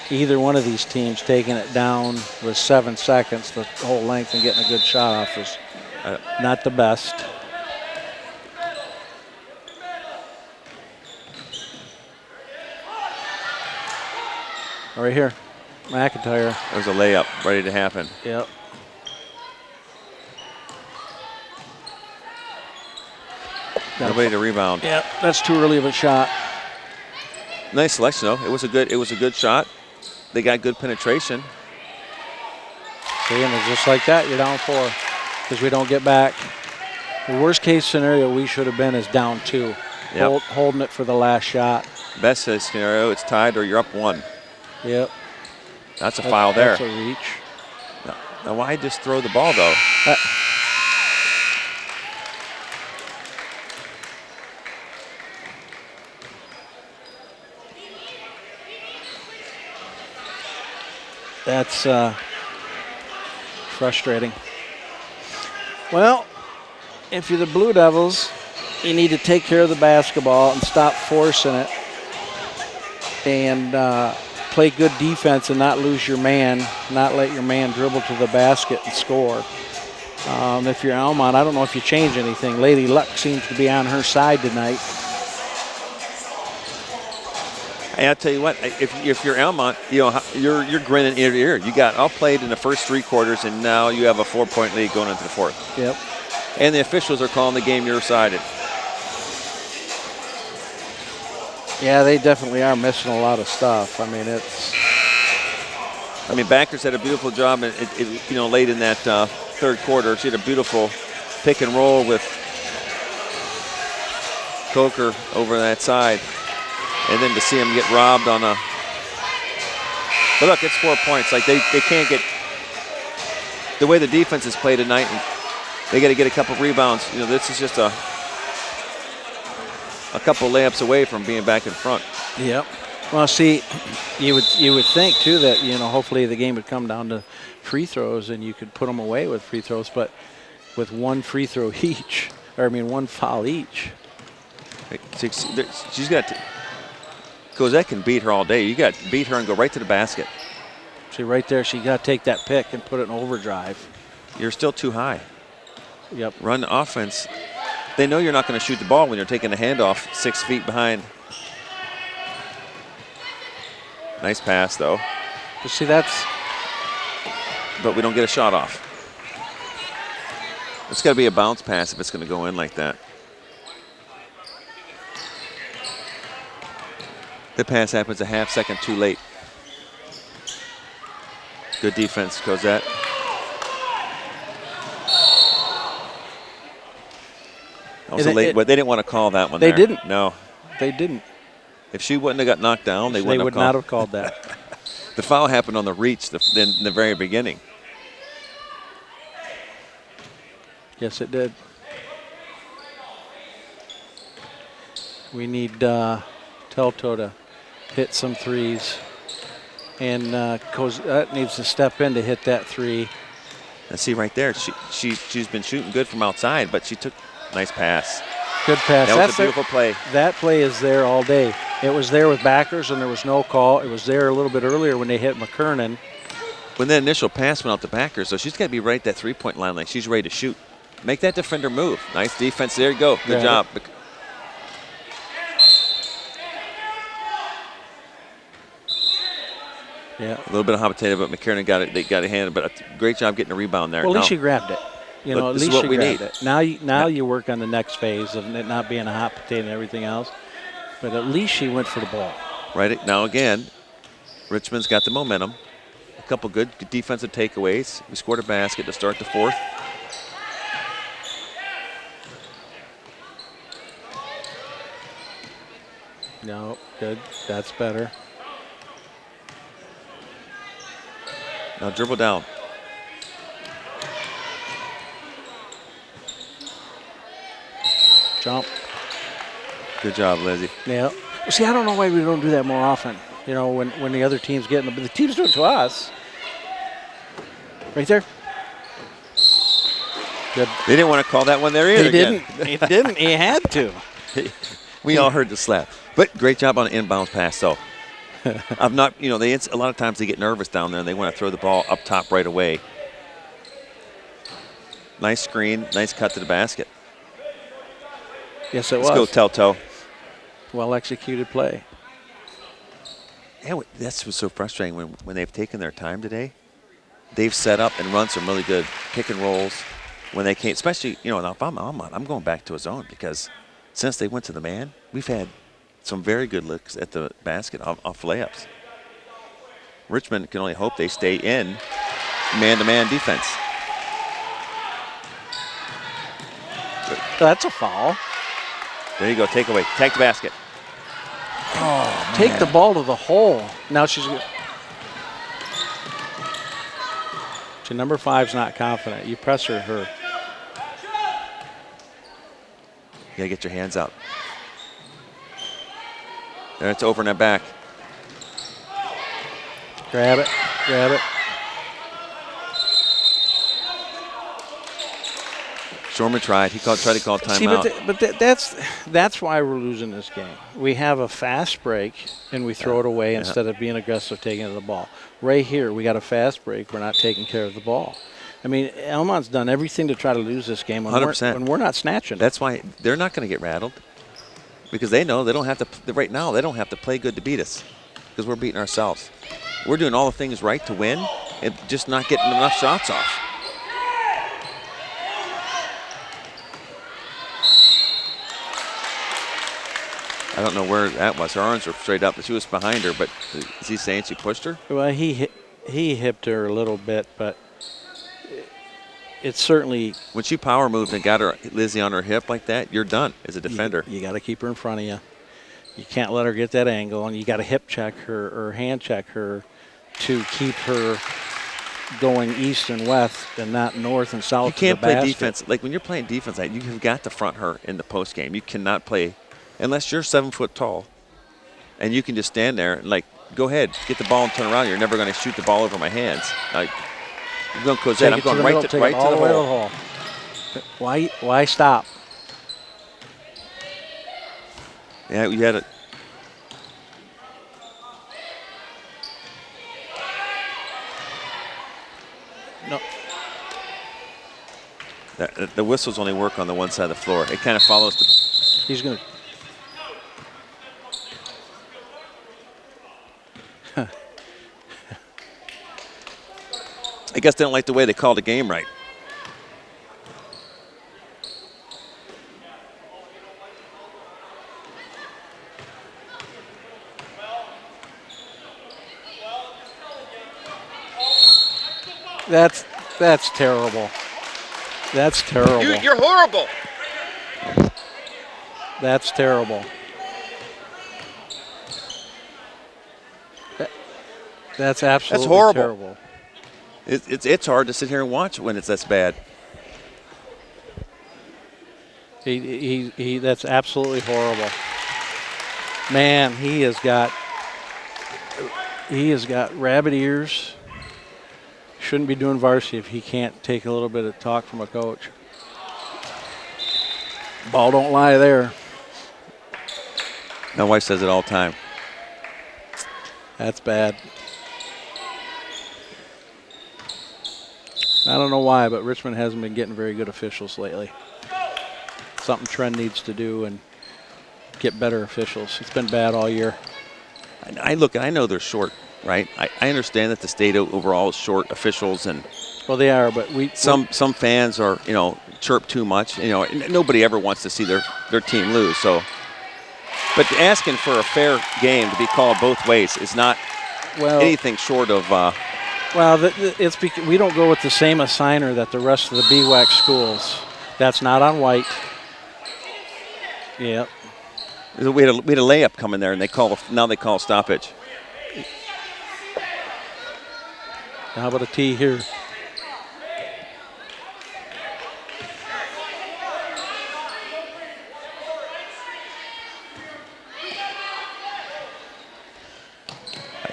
either one of these teams taking it down with 7 seconds, the whole length, and getting a good shot off is not the best. Right here, McIntyre. There's a layup ready to happen. Yep. Nobody to rebound. Yep, that's too early of a shot. Nice selection though. It was a good shot. They got good penetration. See, and it's just like that, you're down 4 because we don't get back. The worst case scenario we should have been is down 2. Yep. Holding it for the last shot. Best case scenario, it's tied or you're up 1. Yep. That's a foul there. That's a reach. Now why just throw the ball though? That's frustrating. Well, if you're the Blue Devils, you need to take care of the basketball and stop forcing it and play good defense and not lose your man, not let your man dribble to the basket and score. If you're Almont, I don't know if you change anything. Lady Luck seems to be on her side tonight. Hey, I'll tell you what, if you're Almont, you're grinning ear to ear. You got all played in the first 3 quarters, and now you have a 4-point lead going into the 4th. Yep. And the officials are calling the game your side. Yeah, they definitely are missing a lot of stuff. I mean, Backers had a beautiful job, late in that 3rd quarter. She had a beautiful pick and roll with Coker over that side. And then to see him get robbed on a. But look, it's 4 points. Like they can't get the way the defense is played tonight. And they got to get a couple rebounds. This is just a couple layups away from being back in front. Yep. Well, see, you would think too that hopefully the game would come down to free throws and you could put them away with free throws, but with 1 free throw each, or 1 foul each. She's got to. Cosette can beat her all day. You got to beat her and go right to the basket. See, right there, she got to take that pick and put it in overdrive. You're still too high. Yep. Run the offense. They know you're not going to shoot the ball when you're taking the handoff 6 feet behind. Nice pass, though. But see, but we don't get a shot off. It's got to be a bounce pass if it's going to go in like that. The pass happens a half second too late. Good defense, Cosette. That was late, but they didn't want to call that one. They didn't. No. They didn't. If she wouldn't have got knocked down, they would wouldn't not have called that. The foul happened on the reach in the very beginning. Yes, it did. We need Telto to hit some threes. And Cosette needs to step in to hit that 3. And see right there, she's been shooting good from outside, but she took nice pass. Good pass. That was a beautiful play. That play is there all day. It was there with backers and there was no call. It was there a little bit earlier when they hit McKernan. When that initial pass went out to backers, so she's got to be right at that 3-point line like she's ready to shoot. Make that defender move. Nice defense. There you go. Good job. Yeah. A little bit of hot potato, but McKernan got it. They got it handed, but a great job getting a rebound there. Well, at least she grabbed it. At least she grabbed it. Now you work on the next phase of it not being a hot potato and everything else. But at least she went for the ball. Right now again, Richmond's got the momentum. A couple good defensive takeaways. We scored a basket to start the 4th. No, good. That's better. Now dribble down. Jump. Good job, Lizzie. Yeah. Well, see, I don't know why we don't do that more often. You know, when the other team's getting them, but the teams do it to us. Right there. Good. They didn't want to call that one there either. He didn't. He didn't. He had to. We all heard the slap. But great job on an inbounds pass, though. I'm not, you know, a lot of times they get nervous down there and they want to throw the ball up top right away. Nice screen, nice cut to the basket. Yes, it was. Let's go, Telto. Well executed play. Yeah, that's what's so frustrating when they've taken their time today. They've set up and run some really good pick and rolls when they can't, especially, you know, now if I'm Almont, I'm going back to a zone because since they went to the man, we've had some very good looks at the basket off layups. Richmond can only hope they stay in man-to-man defense. That's a foul. There you go, takeaway. Take the basket. Oh, take the ball to the hole. Now she's good. So number 5's not confident. You pressure her. You gotta get your hands out. There, it's over and then back. Grab it, grab it. Shorman tried. He tried to call timeout. See, that's why we're losing this game. We have a fast break and we throw it away instead of being aggressive taking the ball. Right here, we got a fast break. We're not taking care of the ball. I mean, Almont's done everything to try to lose this game 100%. when we're not snatching. That's why they're not going to get rattled because they know they don't have to. Right now, they don't have to play good to beat us because we're beating ourselves. We're doing all the things right to win and just not getting enough shots off. I don't know where that was. Her arms were straight up. She was behind her, but is he saying she pushed her? Well, he hipped her a little bit, but it's certainly. When she power moved and got her Lizzie on her hip like that, you're done as a defender. You got to keep her in front of you. You can't let her get that angle, and you got to hip check her or hand check her to keep her going east and west and not north and south. You can't play defense. Like when you're playing defense, you have got to front her in the post game. You cannot play. Unless you're 7 foot tall and you can just stand there and, like, go ahead, get the ball and turn around. You're never going to shoot the ball over my hands. I'm going Cosette. I'm going right to the hole. Why stop? Yeah, you had it. No. The whistles only work on the one side of the floor. It kind of follows the. He's going to. I guess they don't like the way they called the game right. That's terrible. That's terrible. You're horrible. That's terrible. That's absolutely horrible. terrible. It's hard to sit here and watch when it's this bad. That's absolutely horrible. Man, he has got rabbit ears. Shouldn't be doing varsity if he can't take a little bit of talk from a coach. Ball don't lie there. My wife says it all the time. That's bad. I don't know why, but Richmond hasn't been getting very good officials lately. Something Trent needs to do and get better officials. It's been bad all year. I know they're short, right? I understand that the state overall is short officials, and well, they are, but some fans are, chirp too much. Nobody ever wants to see their team lose. So, but asking for a fair game to be called both ways is not anything short of. It's because we don't go with the same assigner that the rest of the BWAC schools. That's not on white. Yep. We had a layup coming there, and they call stoppage. How about a tee here?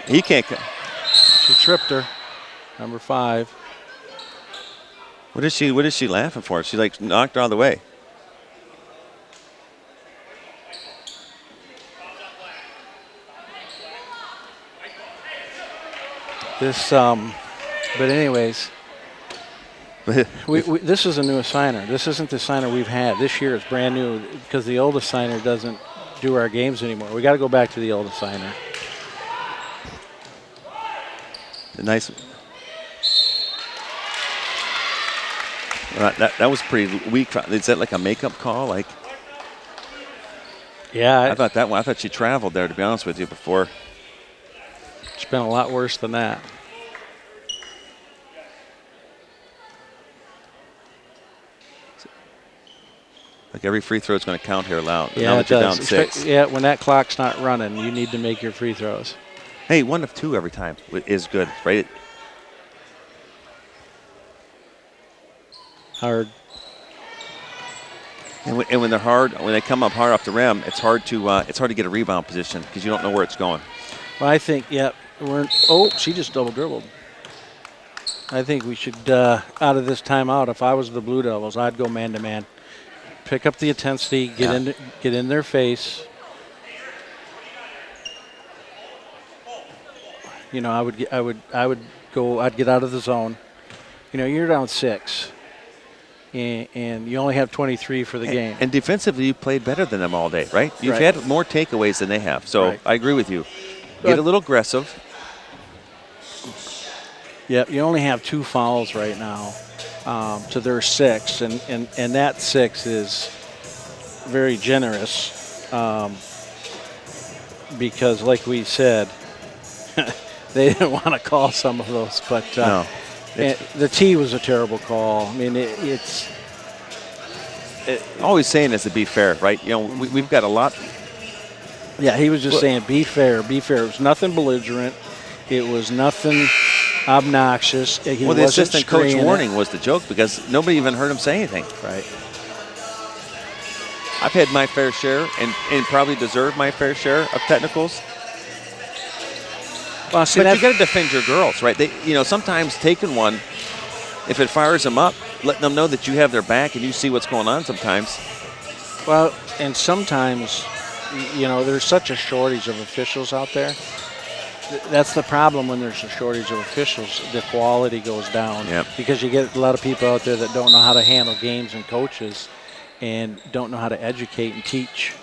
He can't. She tripped her. Number 5. What is she laughing for? She like knocked her out of the way. This, but anyways, this is a new assigner. This isn't the assigner we've had. This year it's brand new because the old assigner doesn't do our games anymore. We got to go back to the old assigner. The nice. That was pretty weak. Is that like a makeup call? Like, yeah, I thought that one. I thought she traveled there. To be honest with you, before. It's been a lot worse than that. Like every free throw is going to count here loud. Yeah, now that it you're does. down 6. Yeah, when that clock's not running, you need to make your free throws. Hey, 1 of 2 every time is good, right? Hard. And when they're hard, when they come up hard off the rim, it's hard to get a rebound position because you don't know where it's going. Well, I think, yeah, she just double dribbled. I think we should, out of this timeout, if I was the Blue Devils, I'd go man-to-man. Pick up the intensity, get in their face. You know, I'd get out of the zone. You know, you're down 6. And you only have 23 for the game. And defensively, you played better than them all day, right? You've had more takeaways than they have. So I agree with you. Get a little aggressive. Yep, you only have 2 fouls right now to their 6, and that 6 is very generous because, like we said, they didn't want to call some of those, but no. The T was a terrible call. I mean, it's always saying is to be fair, right? You know, we've got a lot. Yeah, he was just saying be fair, be fair. It was nothing belligerent. It was nothing obnoxious. The assistant coach warning was the joke because nobody even heard him say anything. Right. I've had my fair share and probably deserved my fair share of technicals. Well, see, but you got to defend your girls, right? Sometimes taking one, if it fires them up, letting them know that you have their back and you see what's going on sometimes. Well, and sometimes, there's such a shortage of officials out there. That's the problem when there's a shortage of officials. The quality goes down because you get a lot of people out there that don't know how to handle games and coaches and don't know how to educate and teach.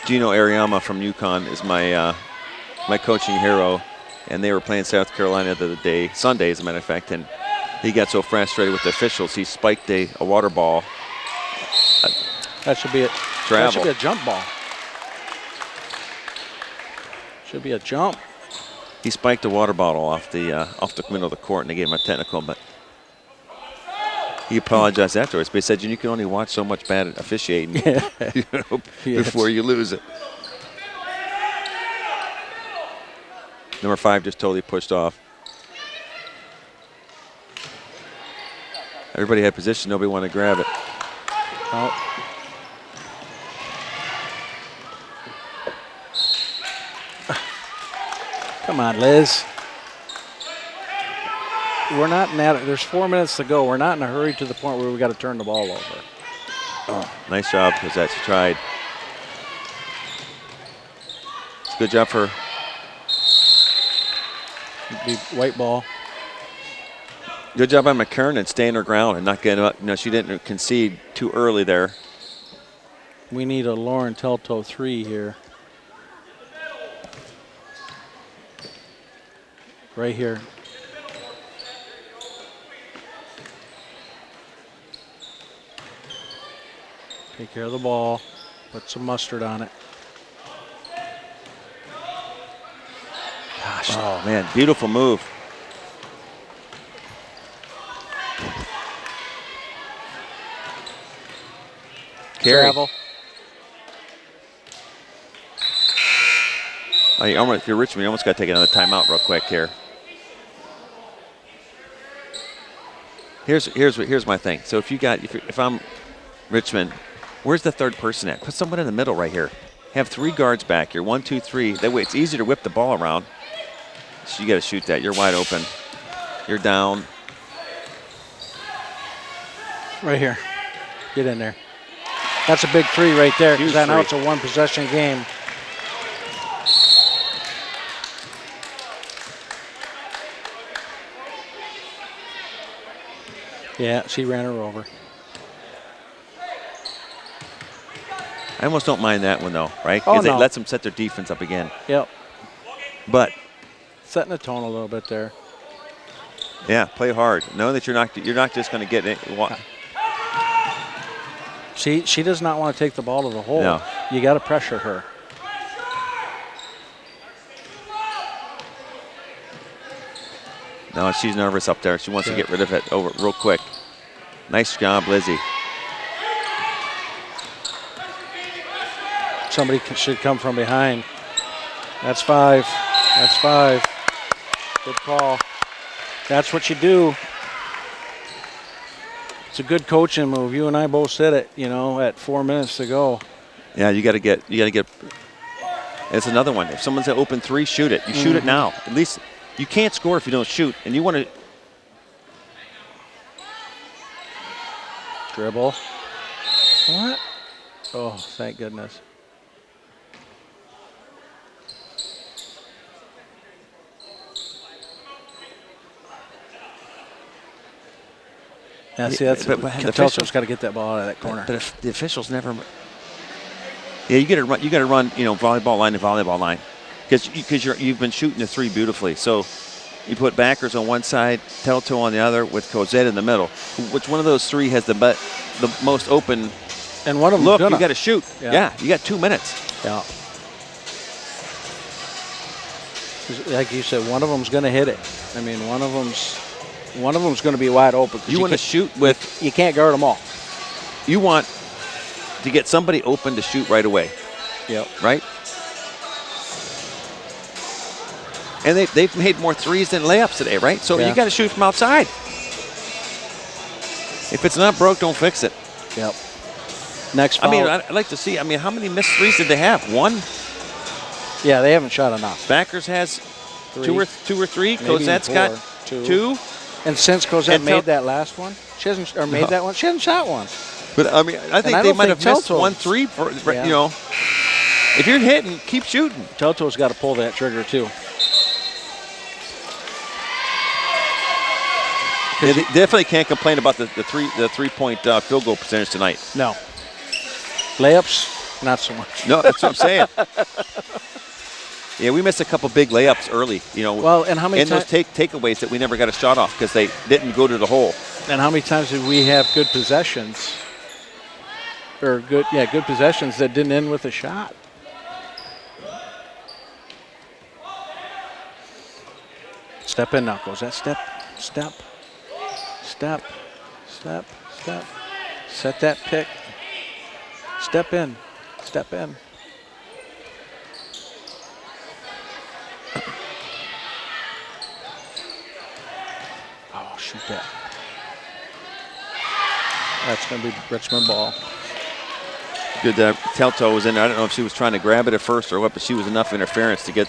Gino Ariama from UConn is my coaching hero, and they were playing South Carolina the other day, Sunday as a matter of fact, and he got so frustrated with the officials he spiked a water ball. That should be a travel. That should be a jump ball. Should be a jump. He spiked a water bottle off the middle of the court, and they gave him a technical, but he apologized afterwards. But he said, you can only watch so much bad officiating before you lose it. Number 5 just totally pushed off. Everybody had position. Nobody wanted to grab it. Oh. Come on, Liz. We're not in that. There's 4 minutes to go. We're not in a hurry to the point where we got to turn the ball over. Oh, nice job, because she tried. It's a good job for the white ball. Good job by McKernan staying her ground and not getting up. She didn't concede too early there. We need a Lauren Telto 3 here. Right here. Take care of the ball. Put some mustard on it. Gosh. Oh, man. Beautiful move. Travel. If you're Richmond, you almost got to take another timeout real quick here. Here's my thing. So if I'm Richmond, where's the third person at? Put someone in the middle right here. have 3 guards back here. 1, 2, 3. That way it's easier to whip the ball around. So you got to shoot that. You're wide open. You're down. Right here. Get in there. That's a big 3 right there, because I know it's a 1-possession game. Yeah, she ran her over. I almost don't mind that one, though, right? Oh, Because no. it lets them set their defense up again. Yep. But Setting the tone a little bit there. yeah, play hard. Know that you're not just going to get it. She does not want to take the ball to the hole. No. You got to pressure her. No, she's nervous up there. She wants to get rid of it over real quick. Nice job, Lizzie. Somebody should come from behind. That's 5. That's 5. Good call. That's what you do. It's a good coaching move. You and I both said it, at 4 minutes to go. Yeah, you got to get. It's another one. If someone's an open 3, shoot it. You shoot it now. At least you can't score if you don't shoot, and you want to dribble. What? Oh, thank goodness. Yeah, see, Telto's got to get that ball out of that corner. But if the officials never. Yeah, you got to run. You got to run. Volleyball line to volleyball line, because you've been shooting the 3 beautifully. So you put backers on one side, Telto on the other, with Cosette in the middle. Which one of those 3 has the most open? And one of them. Look, you got to shoot. Yeah, you got 2 minutes. Yeah. Like you said, one of them's going to hit it. I mean, one of them's going to be wide open. You want to shoot with. You can't guard them all. You want to get somebody open to shoot right away. Yep. Right? And they've made more 3s than layups today, right? So you got to shoot from outside. If it's not broke, don't fix it. Yep. Next foul. I mean, I'd like to see. I mean, how many missed 3s did they have? 1? Yeah, they haven't shot enough. Backers has 3. 2 or 3. Maybe Cosette's 4. got 2. And since Cosette made that last one, she hasn't that one. She hasn't shot one. But I mean, I think they might have missed 1 3 for If you're hitting, keep shooting. Telto's got to pull that trigger too. Yeah, they definitely can't complain about the 3-point field goal percentage tonight. No. Layups, not so much. No, that's what I'm saying. Yeah, we missed a couple big layups early. Well, and how many those takeaways that we never got a shot off because they didn't go to the hole. And how many times did we have good possessions? Or good possessions that didn't end with a shot? Step in now, goes that step. Set that pick. Step in. Oh, shoot that. That's going to be Richmond ball. Good. Telto was in there. I don't know if she was trying to grab it at first or what, but she was enough interference to get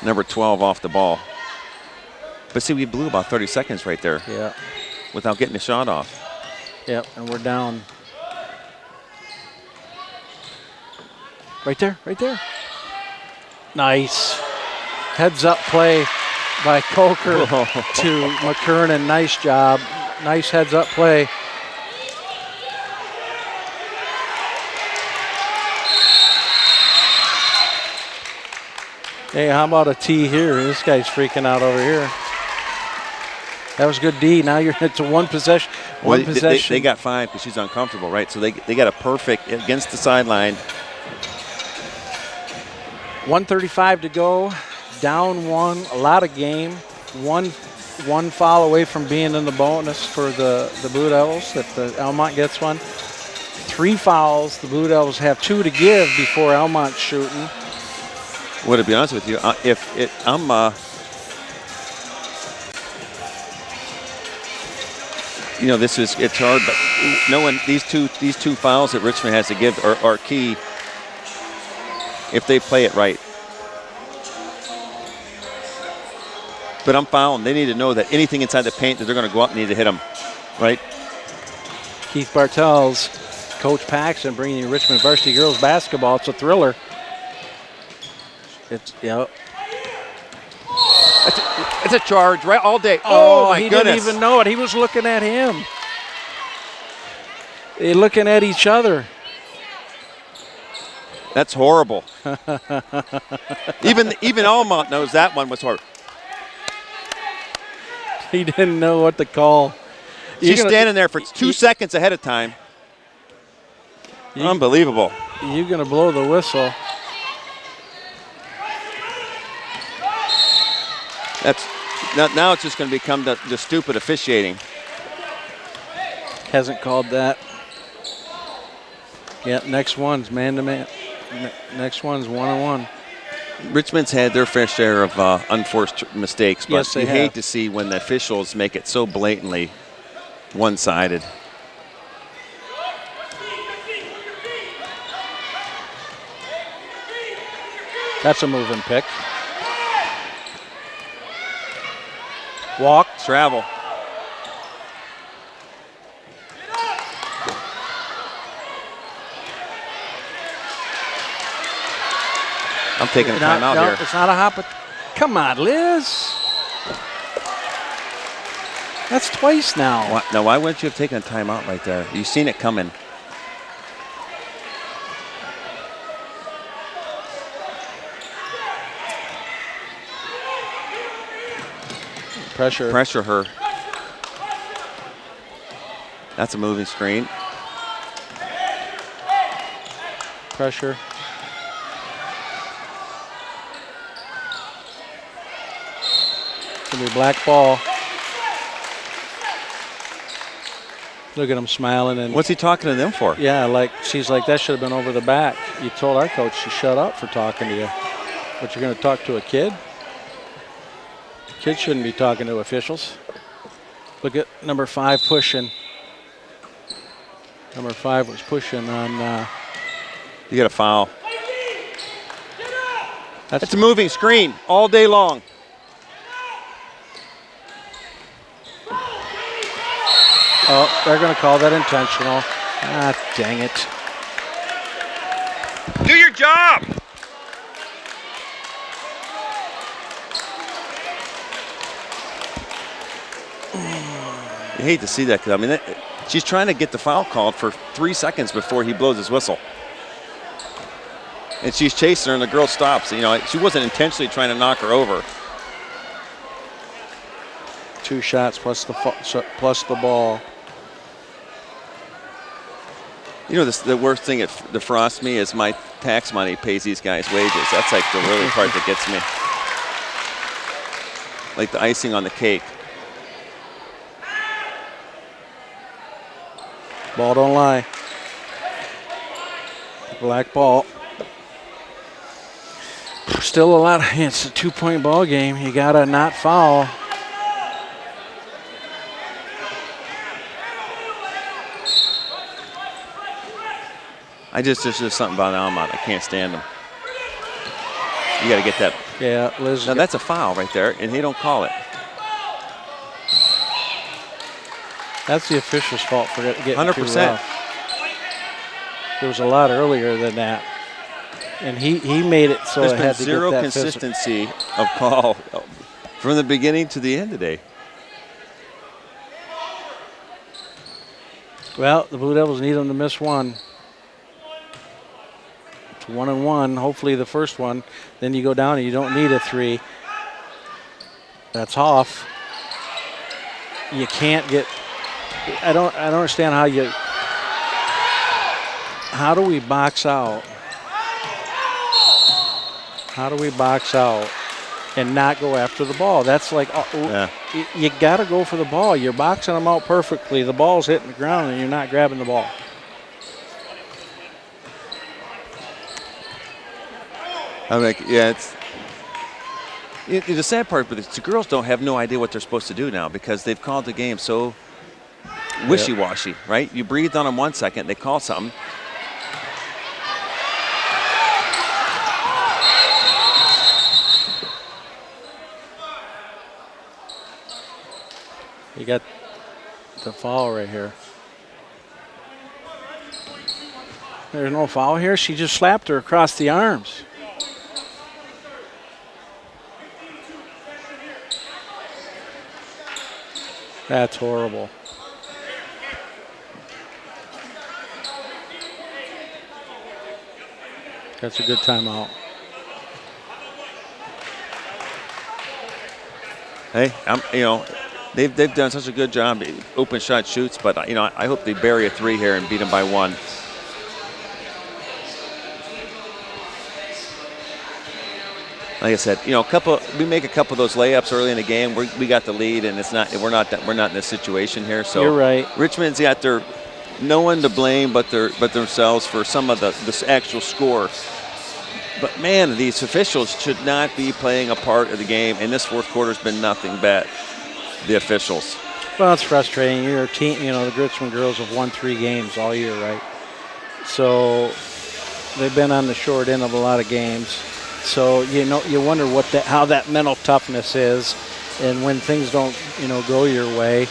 number 12 off the ball. But see, we blew about 30 seconds right there. Yeah. Without getting a shot off. Yep, and we're down. Right there. Nice. Heads up play by Coker to McKernan. Nice job. Nice heads up play. Hey, how about a T here? This guy's freaking out over here. That was good D. Now you're into one possession. They got 5 because she's uncomfortable, right? So they got a perfect against the sideline. 1:35 to go. Down 1. A lot of game. One foul away from being in the bonus for the Blue Devils. If the Almont gets one. 3 fouls. The Blue Devils have 2 to give before Almont's shooting. Well, to be honest with you, it's hard, but these two fouls that Richmond has to give are key. if they play it right. But I'm fouling. They need to know that anything inside the paint that they're going to go up and need to hit them, right? Keith Bartels, Coach Paxton bringing you Richmond Varsity girls basketball. It's a thriller. It's, yeah. It's a charge, right? All day. Oh my he goodness. Didn't even know it. He was looking at him. They're looking at each other. That's horrible. Even Almont knows that one was horrible. He didn't know what to call. She's standing there for 2 seconds ahead of time. Unbelievable. You're going to blow the whistle. That's now it's just going to become the stupid officiating. Hasn't called that. Yeah, next one's man-to-man. Next one's one-on-one. Richmond's had their fair share of unforced mistakes, but Yes, you hate to see when the officials make it so blatantly one-sided. That's a moving pick. Walk. Travel. I'm taking a timeout here. It's not a hop. Come on, Liz. That's twice now. Why wouldn't you have taken a timeout right there? You've seen it coming. Pressure her. That's a moving screen. Pressure. It's going to be a black ball. Look at him smiling. And what's he talking to them for? Yeah, like she's like, that should have been over the back. You told our coach to shut up for talking to you. But you're going to talk to a kid? Kids shouldn't be talking to officials. Look at number 5 pushing. Number 5 was pushing on. You got a foul. That's a moving screen all day long. Oh, they're going to call that intentional. Ah, dang it. Do your job. You hate to see that because, I mean, she's trying to get the foul called for 3 seconds before he blows his whistle. And she's chasing her, and the girl stops. You know, she wasn't intentionally trying to knock her over. 2 shots plus the ball. You know, the worst thing that defrosts me is my tax money pays these guys wages. That's like the really part that gets me. Like the icing on the cake. Ball don't lie. Black ball. Still a lot. It's a 2-point ball game. You gotta not foul. There's just something about Almont. I can't stand them. You got to get that. Yeah, Liz. Now that's a foul right there, and he don't call it. That's the official's fault for getting 100%. too rough. There was a lot earlier than that, and he made it so There's it been had to zero get that consistency of call from the beginning to the end today. Well, the Blue Devils need them to miss one. 1-1, hopefully the first one. Then you go down and you don't need a 3. That's off. You can't get. I don't understand how do we box out? How do we box out and not go after the ball? That's like, you got to go for the ball. You're boxing them out perfectly. The ball's hitting the ground and you're not grabbing the ball. I'm like, yeah, the sad part, but the girls don't have no idea what they're supposed to do now because they've called the game so wishy-washy, right? You breathed on them 1 second, they call something. You got the foul right here. There's no foul here. She just slapped her across the arms. That's horrible. That's a good timeout. Hey, they've done such a good job. Open shot shoots, but I hope they bury a 3 here and beat them by 1. Like I said, we make a couple of those layups early in the game. We got the lead, and we're not in this situation here. So you're right. Richmond's got no one to blame but themselves for some of this actual score. But man, these officials should not be playing a part of the game, and this fourth quarter's been nothing but the officials. Well, it's frustrating. Your team, the Richmond girls have won 3 games all year, right? So they've been on the short end of a lot of games. So you wonder how that mental toughness is, and when things don't go your way,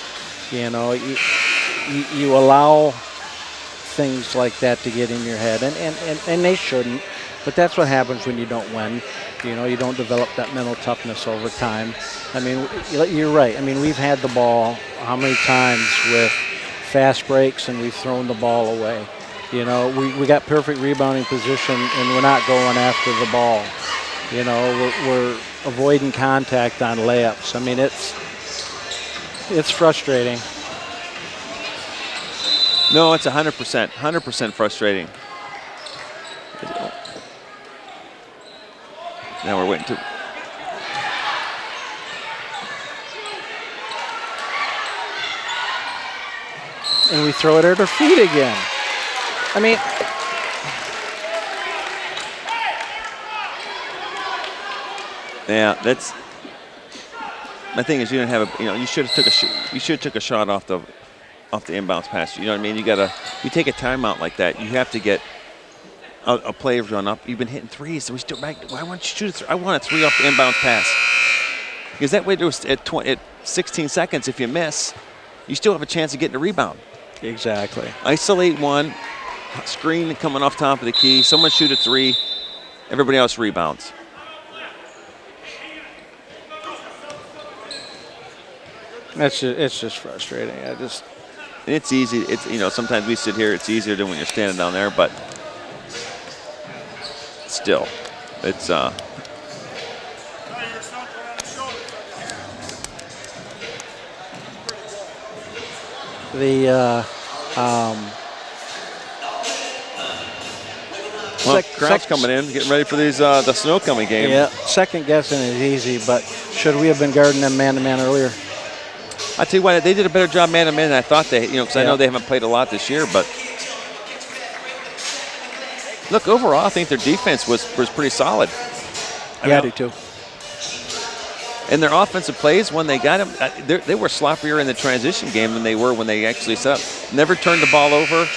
you allow things like that to get in your head, and they shouldn't. But that's what happens when you don't win. You don't develop that mental toughness over time. I mean, you're right. I mean, we've had the ball how many times with fast breaks, and we've thrown the ball away. We got perfect rebounding position, and we're not going after the ball. We're avoiding contact on layups. I mean, it's frustrating. No, it's 100% frustrating. Now we're waiting to. And we throw it at her feet again. I mean, yeah, that's. My thing is, you don't have you should have took a shot off the inbounds pass. You know what I mean? You take a timeout like that, you have to get a play run up. You've been hitting threes, so we still back. Why won't you shoot I want a 3 off the inbounds pass. Because that way, at 16 seconds, if you miss, you still have a chance of getting a rebound. Exactly. Isolate one, screen coming off top of the key. Someone shoot a 3, everybody else rebounds. It's just frustrating. And it's easy. It's sometimes we sit here. It's easier than when you're standing down there, but still, it's crowd's coming in, getting ready for these the snow coming game. Yeah, second guessing is easy, but should we have been guarding them man-to-man earlier? I tell you what, they did a better job man-to-man than I thought they, because I know they haven't played a lot this year, but look, overall, I think their defense was pretty solid. I do too. And their offensive plays, when they got them, they were sloppier in the transition game than they were when they actually set up. Never turned the ball over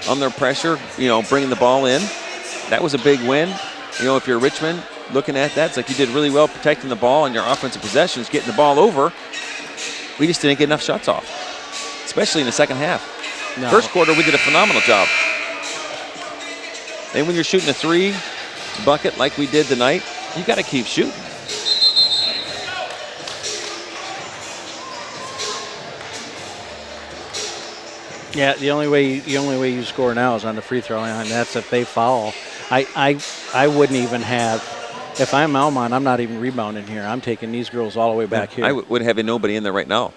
on their pressure, bringing the ball in. That was a big win. If you're Richmond, looking at that, it's like you did really well protecting the ball and your offensive possessions, getting the ball over. We just didn't get enough shots off, especially in the second half. No. First quarter, we did a phenomenal job. And when you're shooting a 3 bucket like we did tonight, you got to keep shooting. Yeah, the only way you score now is on the free throw line, and that's if they foul. I wouldn't even have. If I'm Almont, I'm not even rebounding here. I'm taking these girls all the way back here. I would have nobody in there right now.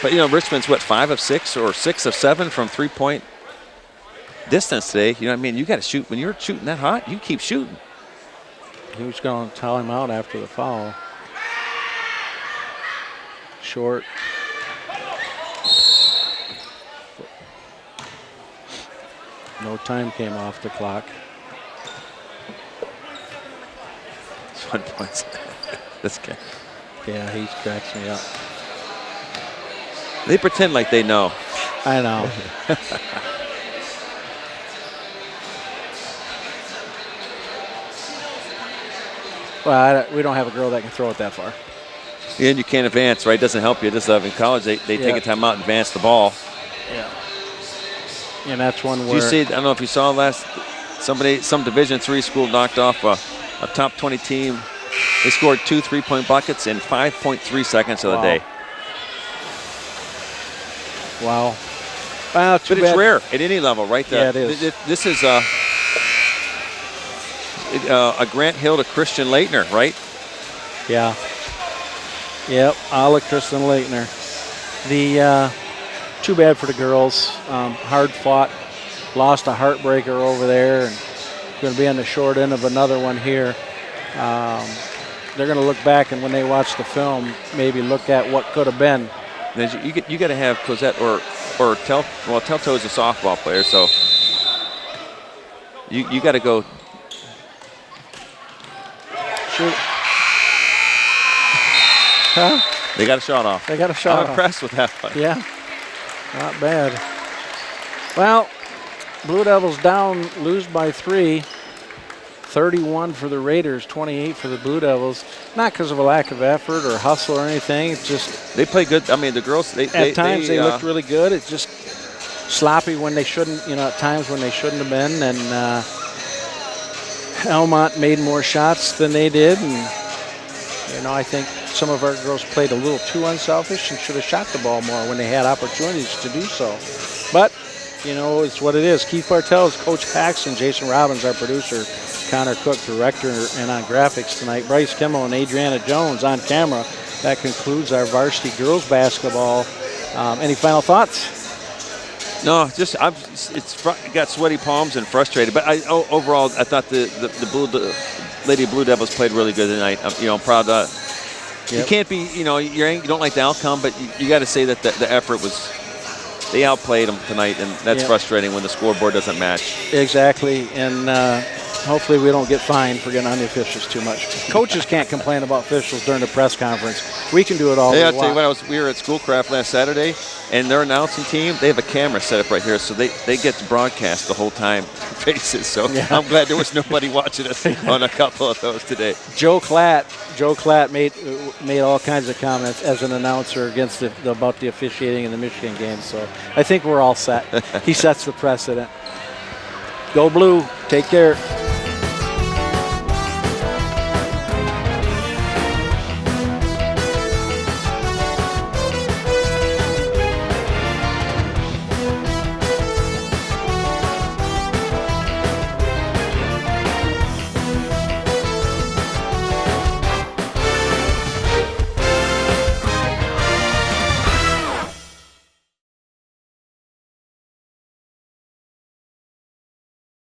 But Richmond's 5 of 6 or 6 of 7 from 3-point distance today. You know what I mean? You got to shoot. When you're shooting that hot, you keep shooting. Who's going to tell him out after the foul? Short. No time came off the clock. It's 1 point. This guy. Yeah, he cracks me up. They pretend like they know. I know. Well, we don't have a girl that can throw it that far. And you can't advance, right? It doesn't help you. Just in college, they take a timeout and advance the ball. Yeah. And that's one where. Did you see? I don't know if you saw some Division III school knocked off a top 20 team. They scored 2 3-point buckets in 5.3 seconds of the day. Wow. Well, but it's rare at any level, right? Yeah, it is. This is a Grant Hill to Christian Leitner, right? Yeah. Yep, a la Kristen Leitner. The too bad for the girls. Hard fought, lost a heartbreaker over there, and going to be on the short end of another one here. They're going to look back, and when they watch the film, maybe look at what could have been. You got to have Cosette or Telto's a softball player, so you got to go. Shoot. Huh? They got a shot off. They got a shot off. I'm impressed with that one. Yeah, not bad. Well, Blue Devils down, lose by 3. 31 for the Raiders, 28 for the Blue Devils. Not because of a lack of effort or hustle or anything. It's just they play good. I mean, the girls. At times they looked really good. It's just sloppy when they shouldn't. At times when they shouldn't have been. And Almont made more shots than they did. And I think some of our girls played a little too unselfish and should have shot the ball more when they had opportunities to do so. But, it's what it is. Keith Bartell is Coach Paxton, Jason Robbins, our producer, Connor Cook, director, and on graphics tonight, Bryce Kimmel and Adriana Jones on camera. That concludes our varsity girls basketball. Any final thoughts? No, just got sweaty palms and frustrated. But overall, I thought the Lady Blue Devils played really good tonight. I'm proud. You can't be, you don't like the outcome, but you got to say that the effort was. They outplayed them tonight, and that's frustrating when the scoreboard doesn't match. Exactly, and hopefully we don't get fined for getting on the officials too much. Coaches can't complain about officials during the press conference. We can do it all. I'll tell you what, we were at Schoolcraft last Saturday, and their announcing team, they have a camera set up right here, so they get to broadcast the whole time faces. So I'm glad there was nobody watching us on a couple of those today. Joe Klatt made all kinds of comments as an announcer against about the officiating in the Michigan game. So I think we're all set. He sets the precedent. Go Blue. Take care.